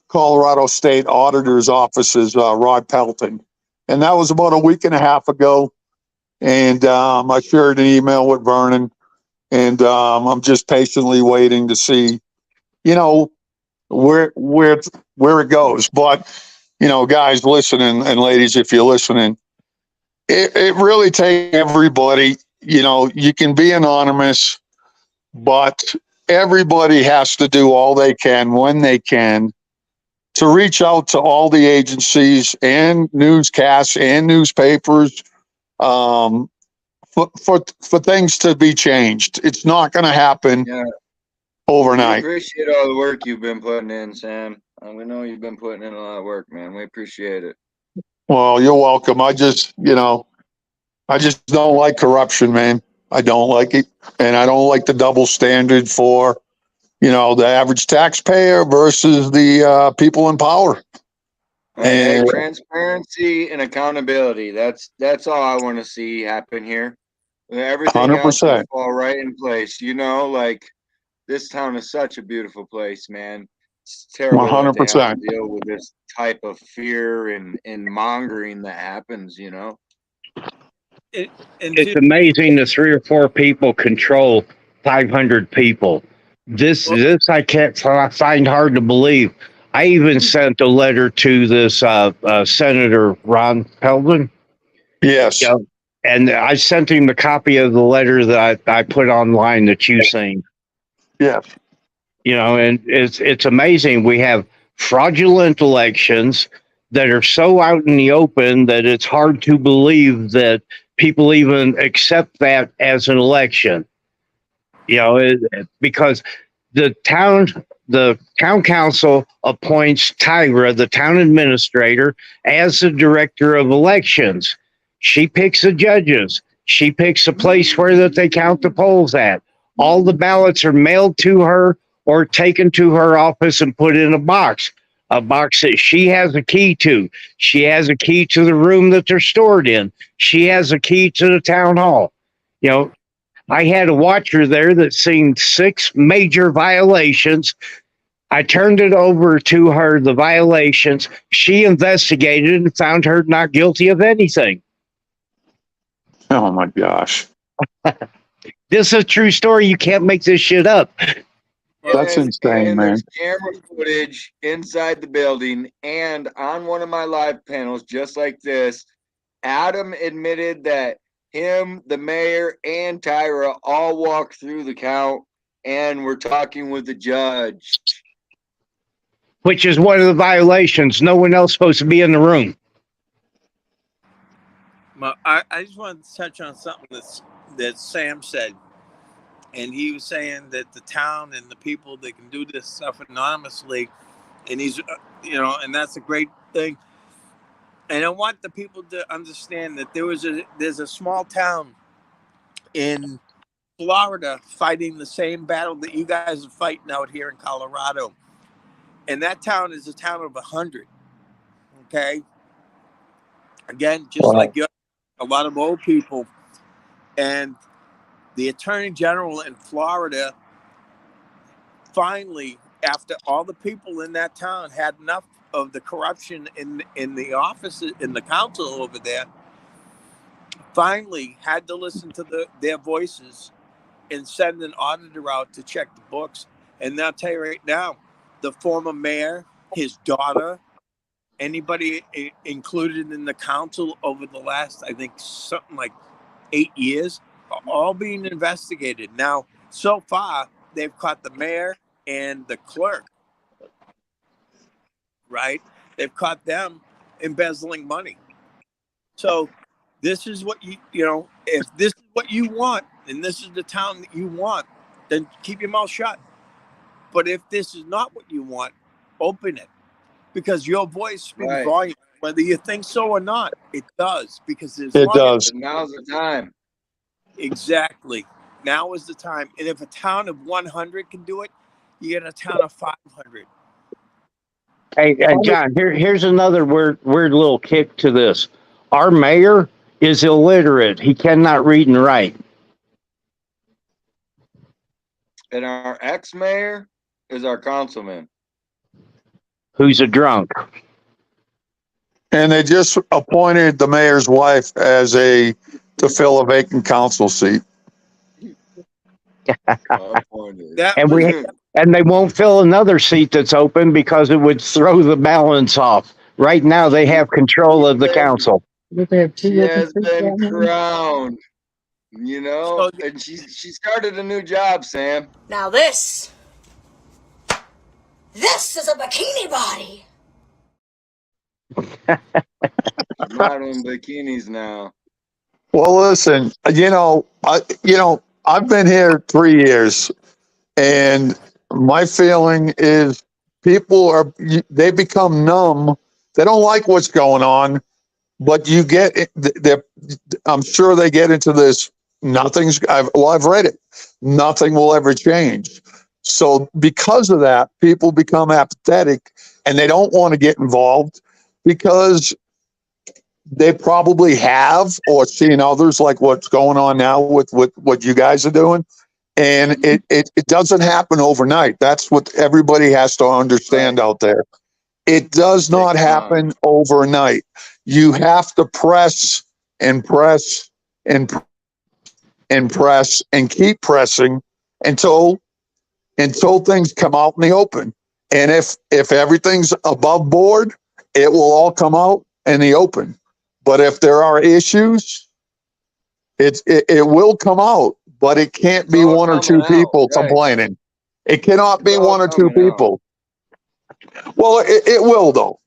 [SPEAKER 1] Colorado State Auditor's Office is Rod Pelton, and that was about a week and a half ago. And I shared an email with Vernon, and I'm just patiently waiting to see, you know, where it goes. But you know, guys listening and ladies, if you're listening, it really takes everybody. You know, you can be anonymous, but everybody has to do all they can when they can to reach out to all the agencies and newscasts and newspapers for things to be changed. It's not going to happen overnight.
[SPEAKER 7] We appreciate all the work you've been putting in, Sam. We know you've been putting in a lot of work, man. We appreciate it.
[SPEAKER 1] Well, you're welcome. I just don't like corruption, man. I don't like it. And I don't like the double standard for, the average taxpayer versus the people in power.
[SPEAKER 7] Hey,
[SPEAKER 1] And
[SPEAKER 7] transparency and accountability. That's all I want to see happen here. Everything else
[SPEAKER 1] 100%.
[SPEAKER 7] will fall right in place. Like this town is such a beautiful place, man. It's terrible that they have to
[SPEAKER 1] 100%.
[SPEAKER 7] deal with this type of fear and mongering that happens,
[SPEAKER 8] It's amazing the 3 or 4 people control 500 people. This I can't find hard to believe. I even sent a letter to this Senator Ron Pelton.
[SPEAKER 1] Yes.
[SPEAKER 8] And I sent him the copy of the letter that I put online that you seen.
[SPEAKER 1] Yes.
[SPEAKER 8] And it's amazing. We have fraudulent elections that are so out in the open that it's hard to believe that people even accept that as an election. Because the town council appoints Tyra, the town administrator, as the director of elections. She picks the judges. She picks the place where that they count the polls at. All the ballots are mailed to her or taken to her office and put in a box that she has a key to. She has a key to the room that they're stored in. She has a key to the town hall. I had a watcher there that seen 6 major violations. I turned it over to her, the violations. She investigated and found her not guilty of anything.
[SPEAKER 1] Oh my gosh.
[SPEAKER 8] This is a true story. You can't make this shit up.
[SPEAKER 1] That's insane,
[SPEAKER 7] and
[SPEAKER 1] man.
[SPEAKER 7] there's camera footage inside the building and on one of my live panels, just like this. Adam admitted that him, the mayor, and Tyra all walked through the count and were talking with the judge.
[SPEAKER 8] Which is one of the violations. No one else supposed to be in the room.
[SPEAKER 20] Well, I just wanted to touch on something that Sam said. And he was saying that the town and the people, they can do this stuff anonymously. And he's, and that's a great thing. And I want the people to understand that there's a small town in Florida fighting the same battle that you guys are fighting out here in Colorado. And that town is a town of 100. Okay. Again, just like you, a lot of old people. And the attorney general in Florida finally, after all the people in that town had enough of the corruption in the offices, in the council over there, finally had to listen to their voices and send an auditor out to check the books. And I'll tell you right now, the former mayor, his daughter, anybody included in the council over the last, I think, something like 8 years, are all being investigated. Now, so far, they've caught the mayor and the clerk, right? They've caught them embezzling money. So this is what if this is what you want, and this is the town that you want, then keep your mouth shut. But if this is not what you want, open it. because your voice speaks
[SPEAKER 7] Right.
[SPEAKER 20] volume, whether you think so or not. It does, because as
[SPEAKER 1] It
[SPEAKER 20] long as
[SPEAKER 1] does.
[SPEAKER 7] Now's the time.
[SPEAKER 20] exactly now is the time. And if a town of 100 can do it, you get a town of 500.
[SPEAKER 8] Hey, John, here's another weird little kick to this. Our mayor is illiterate. He cannot read and write.
[SPEAKER 7] And our ex-mayor is our councilman.
[SPEAKER 8] Who's a drunk.
[SPEAKER 1] And they just appointed the mayor's wife to fill a vacant council seat.
[SPEAKER 8] And they won't fill another seat that's open because it would throw the balance off. Right now, they have control of the council.
[SPEAKER 7] She has been crowned, you know, and she started a new job, Sam.
[SPEAKER 11] Now this is a bikini body.
[SPEAKER 7] Modeling bikinis now.
[SPEAKER 1] Well, listen, I've been here 3 years, and my feeling is they become numb. They don't like what's going on, but I'm sure they get into this. I've read it. Nothing will ever change. So because of that, people become apathetic and they don't want to get involved because they probably have or seen others like what's going on now with what you guys are doing. And it doesn't happen overnight. That's what everybody has to understand out there. It does not happen overnight. You have to press and press and press and keep pressing until things come out in the open. And if everything's above board, it will all come out in the open. But if there are issues, it will come out, but it can't be one or two people complaining. It cannot be one or two people. Well, it will though.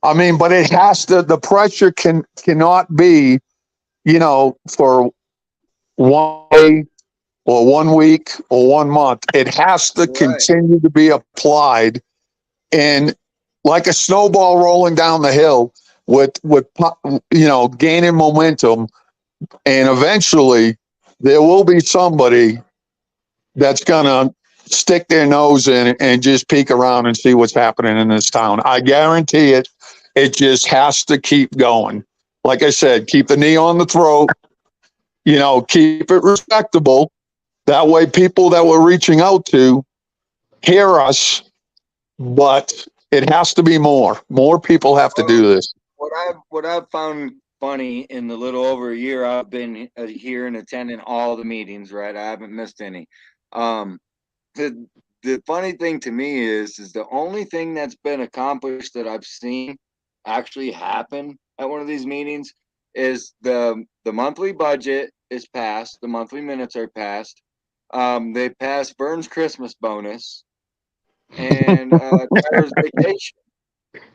[SPEAKER 1] I mean, but it has to. The pressure cannot be, for 1 day or 1 week or 1 month. It has to continue to be applied, and like a snowball rolling down the hill with gaining momentum, and eventually there will be somebody that's gonna stick their nose in and just peek around and see what's happening in this town. I guarantee it. It just has to keep going. Like I said, keep the knee on the throat, keep it respectable. That way people that we're reaching out to hear us, but it has to be more. More people have to do this.
[SPEAKER 7] What I've found funny in the little over a year I've been here and attending all the meetings, right? I haven't missed any. The funny thing to me is the only thing that's been accomplished that I've seen actually happen at one of these meetings is the monthly budget is passed, the monthly minutes are passed. They passed Vern's Christmas bonus and Tyler's vacation.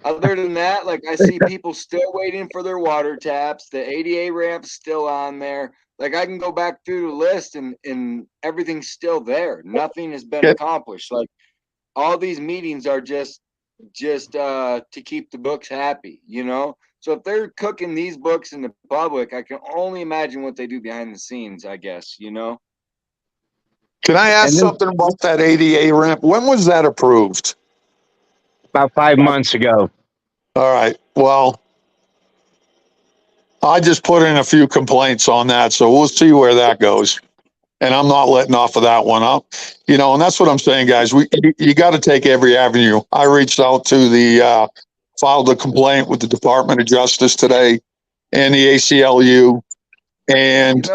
[SPEAKER 7] Other than that, like I see people still waiting for their water taps. The ADA ramp's still on there. Like I can go back through the list and everything's still there. Nothing has been accomplished. Like all these meetings are just to keep the books happy, So if they're cooking these books in the public, I can only imagine what they do behind the scenes, I guess,
[SPEAKER 1] Can I ask something about that ADA ramp? When was that approved?
[SPEAKER 8] About 5 months ago.
[SPEAKER 1] All right. Well, I just put in a few complaints on that, so we'll see where that goes. And I'm not letting off of that one up, and that's what I'm saying, guys. You got to take every avenue. I reached out to filed a complaint with the Department of Justice today and the ACLU, and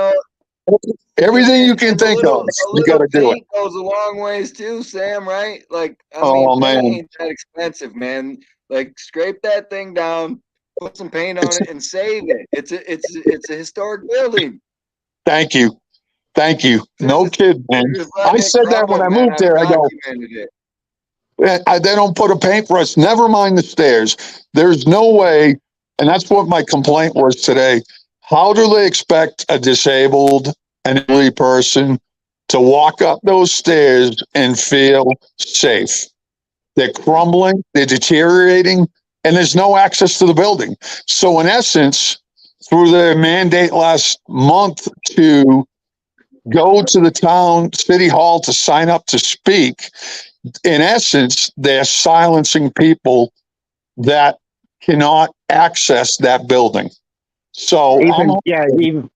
[SPEAKER 1] everything you can think of, you got to do it.
[SPEAKER 7] Goes a long ways too, Sam. Right? Like,
[SPEAKER 1] man,
[SPEAKER 7] paint ain't that expensive, man. Like, scrape that thing down, put some paint on it, and save it. It's a historic building.
[SPEAKER 1] Thank you. No kid, man. I said that when I moved there. I go, they don't put a paintbrush. Never mind the stairs. There's no way, and that's what my complaint was today. How do they expect a disabled, an elderly person to walk up those stairs and feel safe? They're crumbling. They're deteriorating. and there's no access to the building. So in essence, through their mandate last month to go to the town city hall to sign up to speak, in essence, they're silencing people that cannot access that building. So
[SPEAKER 8] even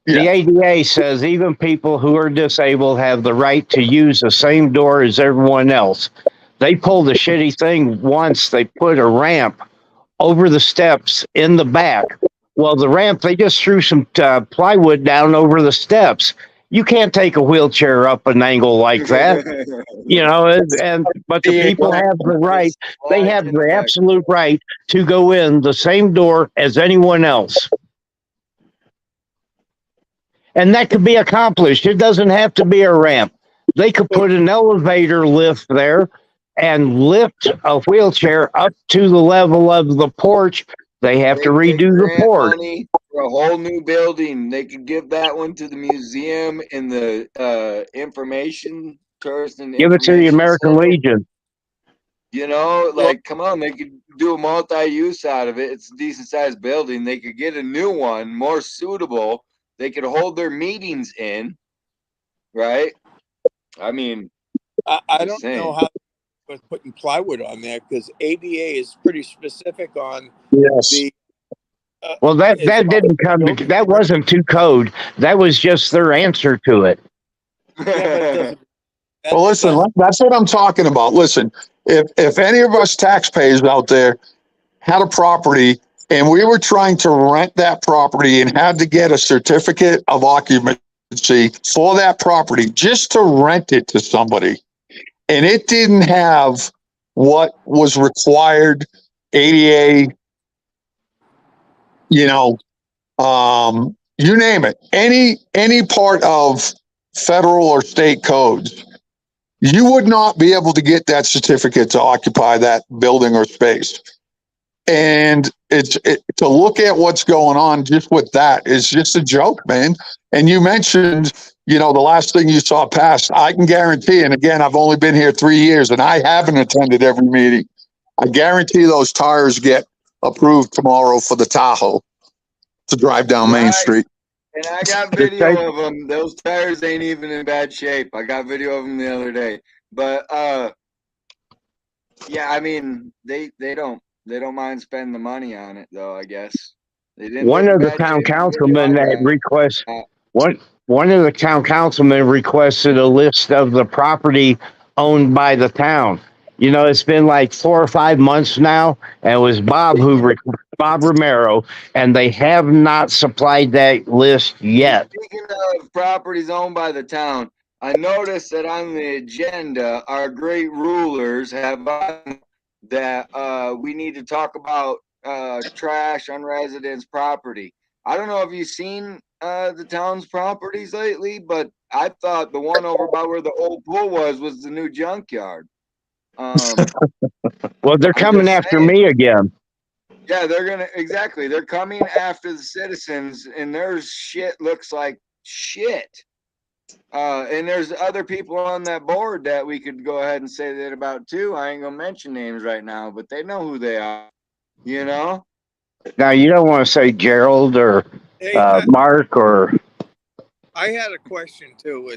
[SPEAKER 8] the ADA says even people who are disabled have the right to use the same door as everyone else. They pulled a shitty thing once. They put a ramp over the steps in the back. Well, the ramp, they just threw some plywood down over the steps. You can't take a wheelchair up an angle like that, but the people have the right. They have the absolute right to go in the same door as anyone else. And that could be accomplished. It doesn't have to be a ramp. They could put an elevator lift there and lift a wheelchair up to the level of the porch. They have to redo the porch.
[SPEAKER 7] Money for a whole new building. They could give that one to the museum and the information tourist and
[SPEAKER 8] give it to the American Legion.
[SPEAKER 7] Come on, they could do a multi-use out of it. It's a decent sized building. They could get a new one, more suitable. They could hold their meetings in, right? I mean,
[SPEAKER 20] I don't know how was putting plywood on there because ADA is pretty specific on the.
[SPEAKER 8] Well, that didn't come. That wasn't to code. That was just their answer to it.
[SPEAKER 1] Well, listen, that's what I'm talking about. Listen, if any of us taxpayers out there had a property and we were trying to rent that property and had to get a certificate of occupancy for that property just to rent it to somebody, and it didn't have what was required, ADA, you name it, any part of federal or state codes, you would not be able to get that certificate to occupy that building or space. And to look at what's going on just with that is just a joke, man. And you mentioned, the last thing you saw passed. I can guarantee, and again, I've only been here 3 years and I haven't attended every meeting. I guarantee those tires get approved tomorrow for the Tahoe to drive down Main Street.
[SPEAKER 7] And I got video of them. Those tires ain't even in bad shape. I got video of them the other day. But yeah, I mean, they don't mind spending the money on it, though. I guess they didn't.
[SPEAKER 8] One of the town councilmen that request one of the town councilmen requested a list of the property owned by the town. It's been like 4 or 5 months now, and it was Bob Romero, and they have not supplied that list yet.
[SPEAKER 7] Speaking of properties owned by the town, I noticed that on the agenda, our great rulers have that we need to talk about trash on residents' property. I don't know if you've seen the town's properties lately, but I thought the one over by where the old pool was the new junkyard.
[SPEAKER 8] Well, they're coming after me again.
[SPEAKER 7] Yeah, they're coming after the citizens, and their shit looks like shit. And there's other people on that board that we could go ahead and say that about too. I ain't gonna mention names right now, but they know who they are. Now
[SPEAKER 8] you don't want to say Gerald or Mark or.
[SPEAKER 20] I had a question too.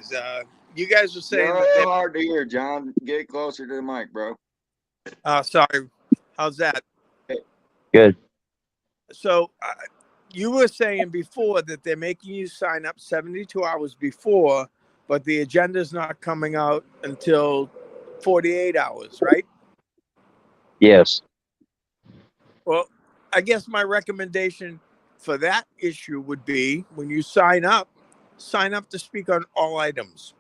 [SPEAKER 20] You guys were saying
[SPEAKER 7] it's hard to hear, John. Get closer to the mic, bro.
[SPEAKER 20] Sorry. How's that?
[SPEAKER 8] Good.
[SPEAKER 20] So you were saying before that they're making you sign up 72 hours before, but the agenda's not coming out until 48 hours, right?
[SPEAKER 8] Yes.
[SPEAKER 20] Well, I guess my recommendation for that issue would be when you sign up to speak on all items.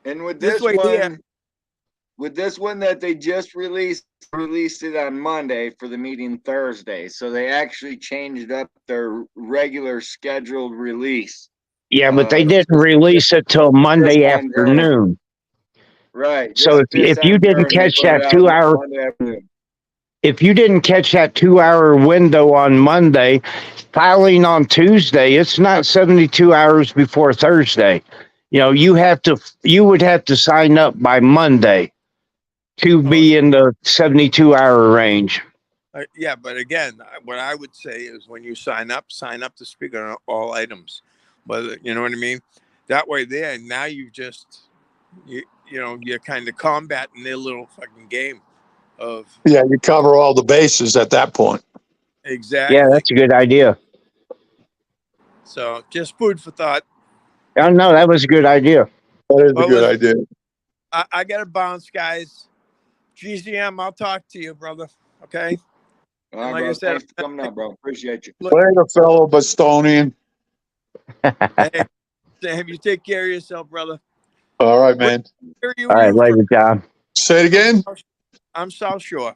[SPEAKER 7] And with this one that they just released it on Monday for the meeting Thursday. So they actually changed up their regular scheduled release.
[SPEAKER 8] Yeah, but they didn't release it till Monday afternoon.
[SPEAKER 7] Right.
[SPEAKER 8] So if you didn't catch that 2 hour, if you didn't catch that 2 hour window on Monday, filing on Tuesday, it's not 72 hours before Thursday. You would have to sign up by Monday to be in the 72-hour range.
[SPEAKER 20] Yeah, but again, what I would say is when you sign up to speak on all items. But you know what I mean? That way there, now you know, you're kind of combating their little fucking game of
[SPEAKER 1] Yeah, you cover all the bases at that point.
[SPEAKER 20] exactly.
[SPEAKER 8] Yeah, that's a good idea.
[SPEAKER 20] So just food for thought.
[SPEAKER 8] Oh, no, that was a good idea.
[SPEAKER 1] That is a
[SPEAKER 20] Well,
[SPEAKER 1] good
[SPEAKER 20] listen,
[SPEAKER 1] idea.
[SPEAKER 20] I got to bounce, guys. GCM, I'll talk to you, brother. Okay.
[SPEAKER 7] All right,
[SPEAKER 20] And like
[SPEAKER 7] bro.
[SPEAKER 20] I said,
[SPEAKER 7] Thanks for coming out, bro. Appreciate you.
[SPEAKER 1] Later, fellow Bostonian.
[SPEAKER 20] hey, Sam, you take care of yourself, brother.
[SPEAKER 1] All right, man.
[SPEAKER 20] Where are you
[SPEAKER 8] All right,
[SPEAKER 20] from?
[SPEAKER 8] later, John.
[SPEAKER 1] Say it again.
[SPEAKER 20] I'm South Shore.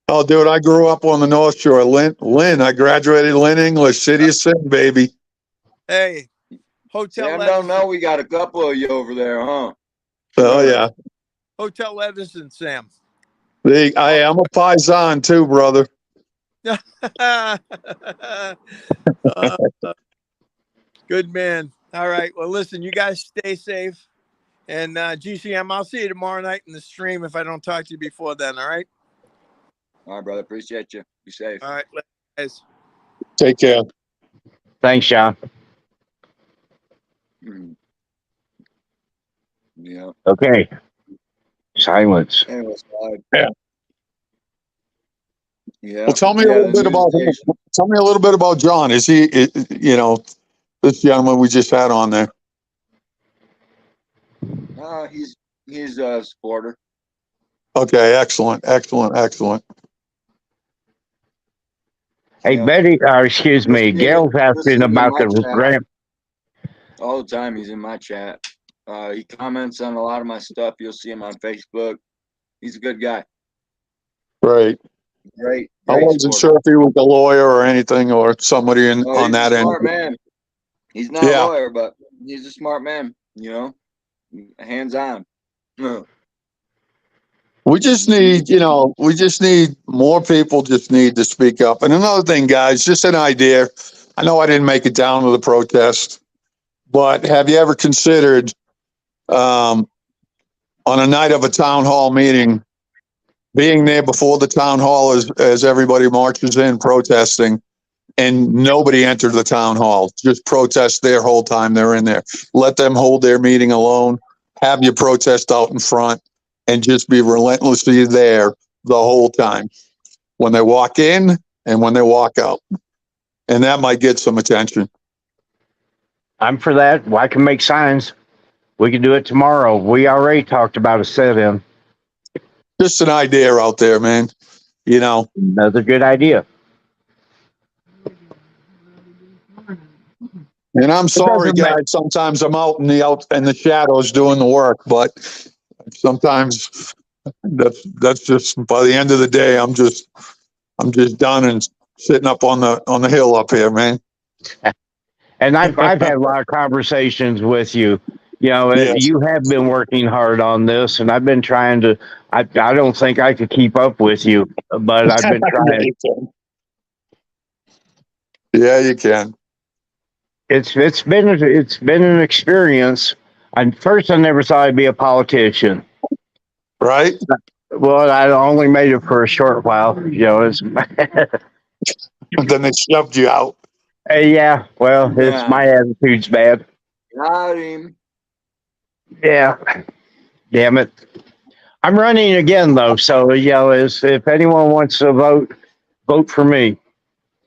[SPEAKER 1] Oh, dude, I grew up on the North Shore. Lynn, I graduated Lynn English, City of Sin, baby.
[SPEAKER 20] Hey, Hotel
[SPEAKER 7] Sam
[SPEAKER 20] Edison.
[SPEAKER 7] don't know we got a couple of you over there, huh?
[SPEAKER 1] Oh, yeah.
[SPEAKER 20] Hotel Edison, Sam.
[SPEAKER 1] I'm a paisan too, brother.
[SPEAKER 20] Good man. All right. Well, listen, you guys stay safe. And GCM, I'll see you tomorrow night in the stream if I don't talk to you before then. All right.
[SPEAKER 7] All right, brother. Appreciate you. Be safe.
[SPEAKER 20] All right, guys.
[SPEAKER 1] Take care.
[SPEAKER 8] Thanks, John.
[SPEAKER 7] Yeah.
[SPEAKER 8] Okay. Silence.
[SPEAKER 7] Anyways,
[SPEAKER 1] Yeah.
[SPEAKER 7] Yeah.
[SPEAKER 1] Well, tell me a little bit about John. Is he, you know, this gentleman we just had on there?
[SPEAKER 7] He's a supporter.
[SPEAKER 1] Okay, excellent.
[SPEAKER 8] Hey, Betty, excuse me, Gail's asking about the grant.
[SPEAKER 7] All the time he's in my chat. He comments on a lot of my stuff. You'll see him on Facebook. He's a good guy.
[SPEAKER 1] Right.
[SPEAKER 7] Great.
[SPEAKER 1] I wasn't sure if he was a lawyer or anything or somebody on
[SPEAKER 7] He's
[SPEAKER 1] that
[SPEAKER 7] a
[SPEAKER 1] end.
[SPEAKER 7] smart man. He's not a lawyer, but he's a smart man, you know, hands on.
[SPEAKER 1] We just need, more people just need to speak up. And another thing, guys, just an idea. I know I didn't make it down to the protest, but have you ever considered on a night of a town hall meeting, being there before the town hall as everybody marches in protesting, and nobody entered the town hall, just protest their whole time they're in there. Let them hold their meeting alone, have your protest out in front, and just be relentlessly there the whole time when they walk in and when they walk out. And that might get some attention.
[SPEAKER 8] I'm for that. Well, I can make signs. We can do it tomorrow. We already talked about a set-in.
[SPEAKER 1] Just an idea out there, man.
[SPEAKER 8] Another good idea.
[SPEAKER 1] And I'm sorry, guys. Sometimes I'm out in the shadows doing the work, but sometimes that's just by the end of the day, I'm just done and sitting up on the hill up here, man.
[SPEAKER 8] And I've had a lot of conversations with you.
[SPEAKER 1] Yes.
[SPEAKER 8] You have been working hard on this, and I've been trying to. I don't think I could keep up with you, but I've been trying.
[SPEAKER 1] Yeah, you can.
[SPEAKER 8] It's been an experience. First, I never thought I'd be a politician.
[SPEAKER 1] Right.
[SPEAKER 8] Well, I only made it for a short while. Then
[SPEAKER 1] they shoved you out.
[SPEAKER 8] Yeah. Well, it's my attitude's bad.
[SPEAKER 7] Got him.
[SPEAKER 8] Yeah. Damn it. I'm running again though, so if anyone wants to vote for me.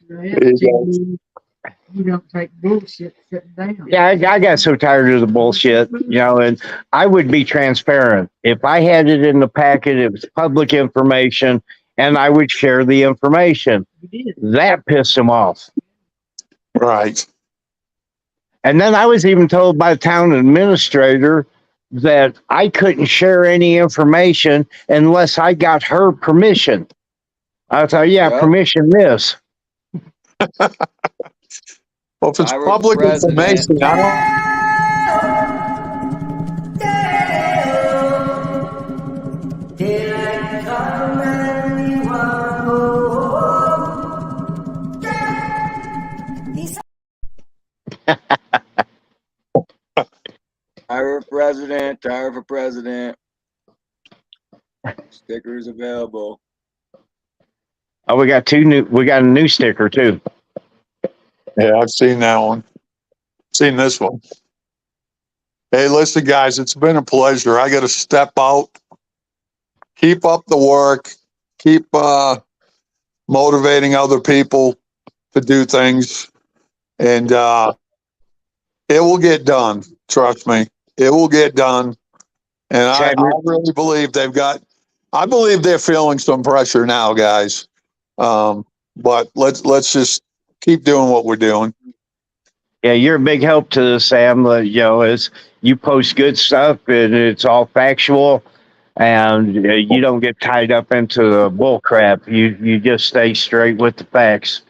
[SPEAKER 10] You don't take bullshit sitting down.
[SPEAKER 8] Yeah, I got so tired of the bullshit, and I would be transparent. If I had it in the packet, it was public information, and I would share the information. That pissed him off.
[SPEAKER 1] Right.
[SPEAKER 8] And then I was even told by the town administrator that I couldn't share any information unless I got her permission. I thought, permission this.
[SPEAKER 1] Well, if it's public information, I
[SPEAKER 7] Tire for president. Stickers available.
[SPEAKER 8] Oh, we got a new sticker too.
[SPEAKER 1] Yeah, I've seen that one. Seen this one. Hey, listen, guys, it's been a pleasure. I got to step out. Keep up the work. Keep motivating other people to do things, and it will get done. Trust me, it will get done. And I really believe they've got. I believe they're feeling some pressure now, guys. But let's just keep doing what we're doing.
[SPEAKER 8] Yeah, you're a big help to this, Sam. As you post good stuff and it's all factual, and you don't get tied up into the bull crap. You just stay straight with the facts.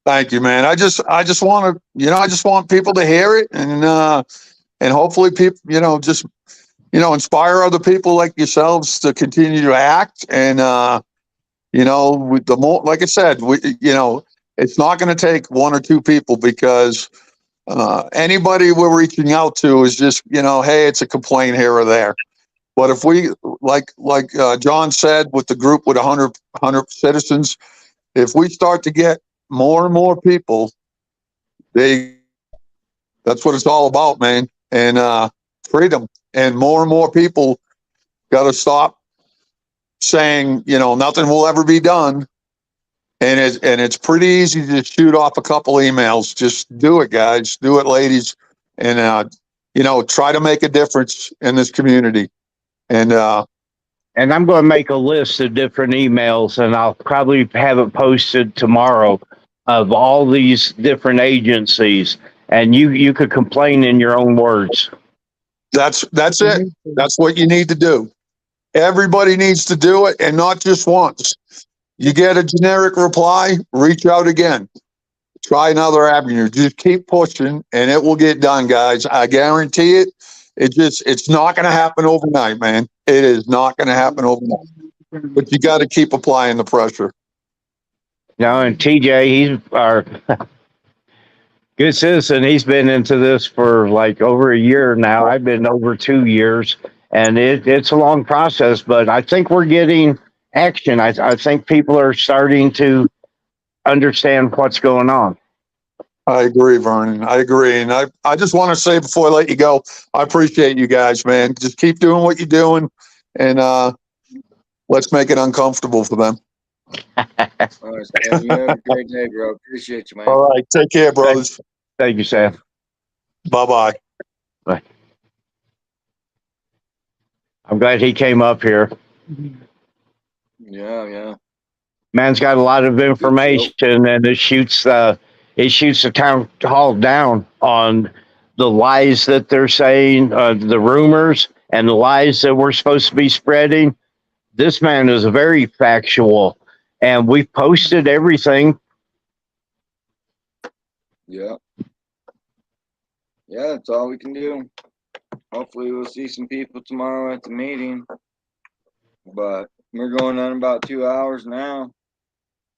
[SPEAKER 1] Thank you, man. I just want to, I just want people to hear it, and hopefully people, just inspire other people like yourselves to continue to act. And with the more, like I said, it's not going to take one or two people, because anybody we're reaching out to is just, hey, it's a complaint here or there. But if we, like John said, with the group with 100 citizens, if we start to get more and more people, that's what it's all about, man. And freedom. And more people got to stop saying, nothing will ever be done. And it's pretty easy to shoot off a couple emails. Just do it, guys. Do it, ladies. And try to make a difference in this community. And
[SPEAKER 8] I'm going to make a list of different emails, and I'll probably have it posted tomorrow of all these different agencies, and you could complain in your own words.
[SPEAKER 1] That's it. That's what you need to do. Everybody needs to do it, and not just once. You get a generic reply, reach out again. Try another avenue. Just keep pushing, and it will get done, guys. I guarantee it. It's not going to happen overnight, man. It is not going to happen overnight. But you got to keep applying the pressure.
[SPEAKER 8] And TJ, he's our good citizen. He's been into this for like over a year now. I've been over 2 years, and it's a long process, but I think we're getting action. I think people are starting to understand what's going on.
[SPEAKER 1] I agree, Vernon. I agree. And I just want to say before I let you go, I appreciate you guys, man. Just keep doing what you're doing, and let's make it uncomfortable for them.
[SPEAKER 7] All right, Sam, you have a great day, bro. Appreciate you, man.
[SPEAKER 1] All right. Take care, brothers.
[SPEAKER 8] Thank you, Sam.
[SPEAKER 1] Bye-bye.
[SPEAKER 8] Bye. I'm glad he came up here.
[SPEAKER 7] Yeah.
[SPEAKER 8] Man's got a lot of information, and it shoots the town hall down on the lies that they're saying, the rumors and the lies that we're supposed to be spreading. This man is very factual, and we've posted everything.
[SPEAKER 7] Yeah, that's all we can do. Hopefully we'll see some people tomorrow at the meeting. But we're going on about 2 hours now.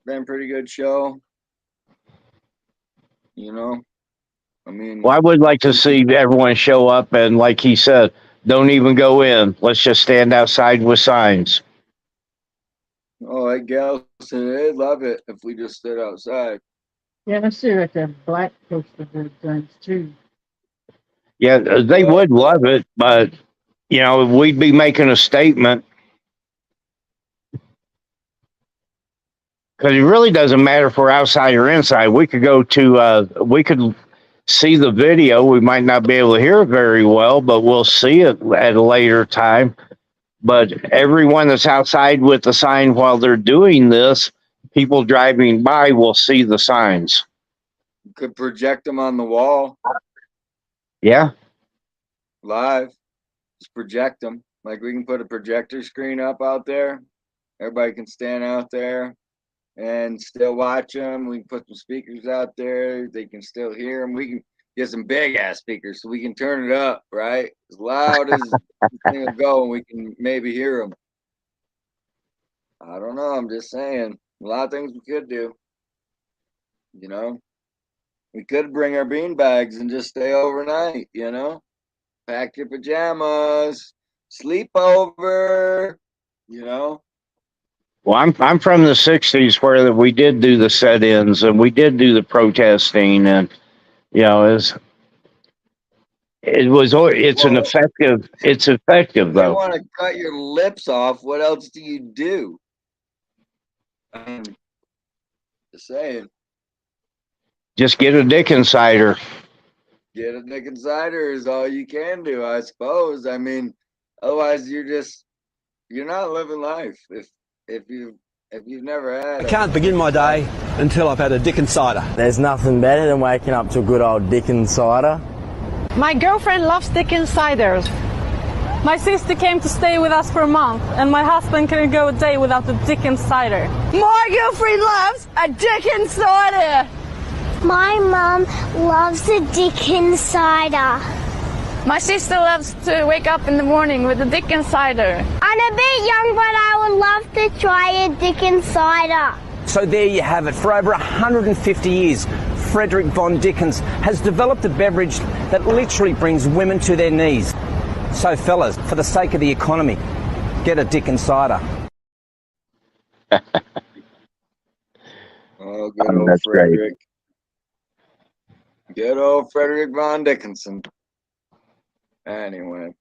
[SPEAKER 7] Been a pretty good show. I mean,
[SPEAKER 8] Well, I would like to see everyone show up, and like he said, don't even go in. Let's just stand outside with signs.
[SPEAKER 7] Oh, that gal said they'd love it if we just stood outside.
[SPEAKER 10] Yeah, let's see what the black poster board does too.
[SPEAKER 8] Yeah, they would love it, but we'd be making a statement. Because it really doesn't matter if we're outside or inside. We could go to, we could see the video. We might not be able to hear it very well, but we'll see it at a later time. But everyone that's outside with the sign while they're doing this, people driving by will see the signs.
[SPEAKER 7] You could project them on the wall.
[SPEAKER 8] Yeah.
[SPEAKER 7] Live. Just project them. Like we can put a projector screen up out there. Everybody can stand out there and still watch them. We can put some speakers out there. They can still hear them. We can get some big ass speakers so we can turn it up, right? As loud as the thing will go, and we can maybe hear them. I don't know. I'm just saying. A lot of things we could do. We could bring our bean bags and just stay overnight, Pack your pajamas, sleep over. You know?
[SPEAKER 8] Well, I'm from the '60s where we did do the set-ins and we did do the protesting, and you know, it's an
[SPEAKER 7] Well,
[SPEAKER 8] effective. It's effective
[SPEAKER 7] if they
[SPEAKER 8] though.
[SPEAKER 7] want to cut your lips off, what else do you do? Just saying.
[SPEAKER 8] Just get a dick insider.
[SPEAKER 7] Get a dick insider is all you can do, I suppose. I mean, otherwise you're not living life if you've never had
[SPEAKER 13] I can't begin my day until I've had a Dickens cider.
[SPEAKER 14] There's nothing better than waking up to a good old Dickens cider.
[SPEAKER 15] My girlfriend loves Dickens ciders. My sister came to stay with us for a month, and my husband couldn't go a day without the Dickens cider.
[SPEAKER 11] My girlfriend loves a Dickens cider.
[SPEAKER 9] My mom loves a Dickens cider.
[SPEAKER 15] My sister loves to wake up in the morning with a Dickens cider.
[SPEAKER 9] I'm a bit young, but I would love to try a Dickens cider.
[SPEAKER 13] So there you have it. For over 150 years, Frederick von Dickens has developed a beverage that literally brings women to their knees. So fellas, for the sake of the economy, get a Dickens cider.
[SPEAKER 7] Oh, good old
[SPEAKER 8] That's great.
[SPEAKER 7] Frederick. Good old Frederick von Dickinson. Anyway.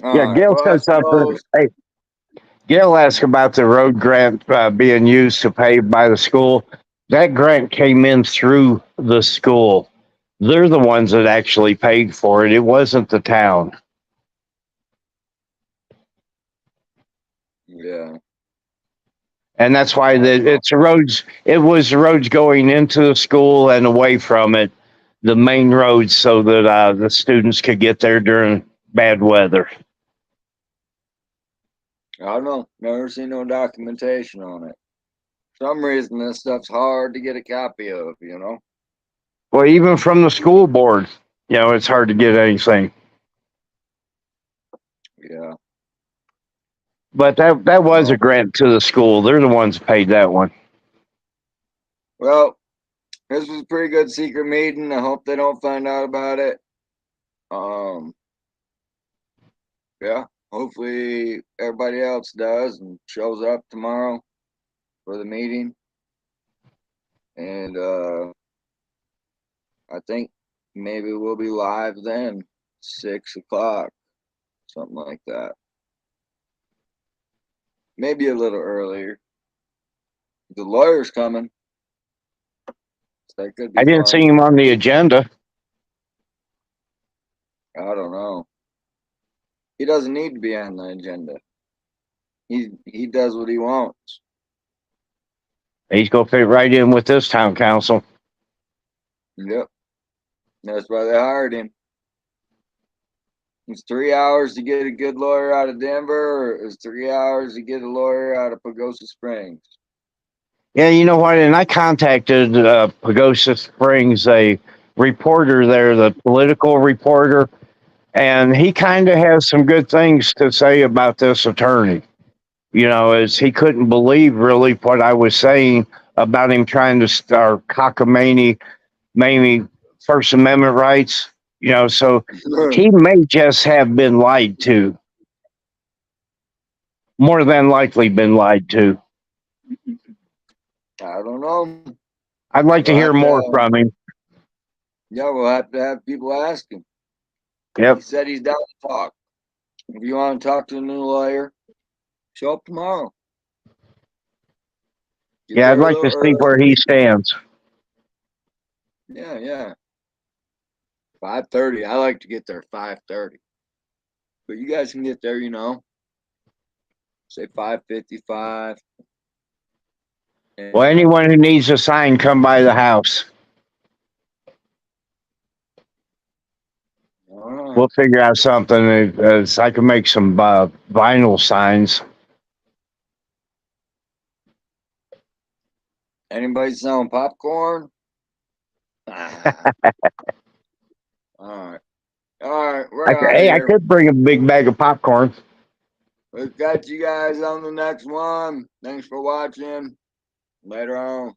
[SPEAKER 8] Yeah, Gail
[SPEAKER 7] Well, I
[SPEAKER 8] said something.
[SPEAKER 7] suppose
[SPEAKER 8] Hey, Gail asked about the road grant being used to pave by the school. That grant came in through the school. They're the ones that actually paid for it. It wasn't the town.
[SPEAKER 7] yeah.
[SPEAKER 8] And that's why it's roads. It was the roads going into the school and away from it, the main roads, so that the students could get there during bad weather.
[SPEAKER 7] I don't know. Never seen no documentation on it. For some reason this stuff's hard to get a copy of, you know?
[SPEAKER 8] Well, even from the school board, you know, it's hard to get anything.
[SPEAKER 7] Yeah.
[SPEAKER 8] But that was a grant to the school. They're the ones that paid that one.
[SPEAKER 7] Well, this was a pretty good secret meeting. I hope they don't find out about it. Yeah, hopefully everybody else does and shows up tomorrow for the meeting. And I think maybe we'll be live then, 6 o'clock, something like that. Maybe a little earlier. The lawyer's coming. So that could be
[SPEAKER 8] I didn't
[SPEAKER 7] fun.
[SPEAKER 8] see him on the agenda.
[SPEAKER 7] I don't know. He doesn't need to be on the agenda. He does what he wants.
[SPEAKER 8] He's going to fit right in with this town council.
[SPEAKER 7] Yep. That's why they hired him. It's 3 hours to get a good lawyer out of Denver, or it's 3 hours to get a lawyer out of Pagosa Springs.
[SPEAKER 8] Yeah, you know what? And I contacted Pagosa Springs, a reporter there, the political reporter, and he kind of has some good things to say about this attorney. You know, as he couldn't believe really what I was saying about him trying to start cockamamie, maybe First Amendment rights. You know, so he may just have been lied to. More than likely been lied to.
[SPEAKER 7] I don't know.
[SPEAKER 8] I'd like to hear more from him.
[SPEAKER 7] Yeah, we'll have to have people ask him.
[SPEAKER 8] Yep.
[SPEAKER 7] He said he's down to talk. If you want to talk to a new lawyer, show up tomorrow. Get
[SPEAKER 8] Yeah, I'd
[SPEAKER 7] there a
[SPEAKER 8] like to
[SPEAKER 7] little
[SPEAKER 8] see where
[SPEAKER 7] early.
[SPEAKER 8] he stands.
[SPEAKER 7] Yeah. 5:30. I like to get there 5:30. But you guys can get there, you know. Say 5:55.
[SPEAKER 8] Well, anyone who needs a sign, come by the house. We'll figure out something. I can make some vinyl signs.
[SPEAKER 7] Anybody selling popcorn? All right. We're out of
[SPEAKER 8] Hey, I
[SPEAKER 7] here.
[SPEAKER 8] could bring a big bag of popcorn.
[SPEAKER 7] We'll catch you guys on the next one. Thanks for watching. Later on.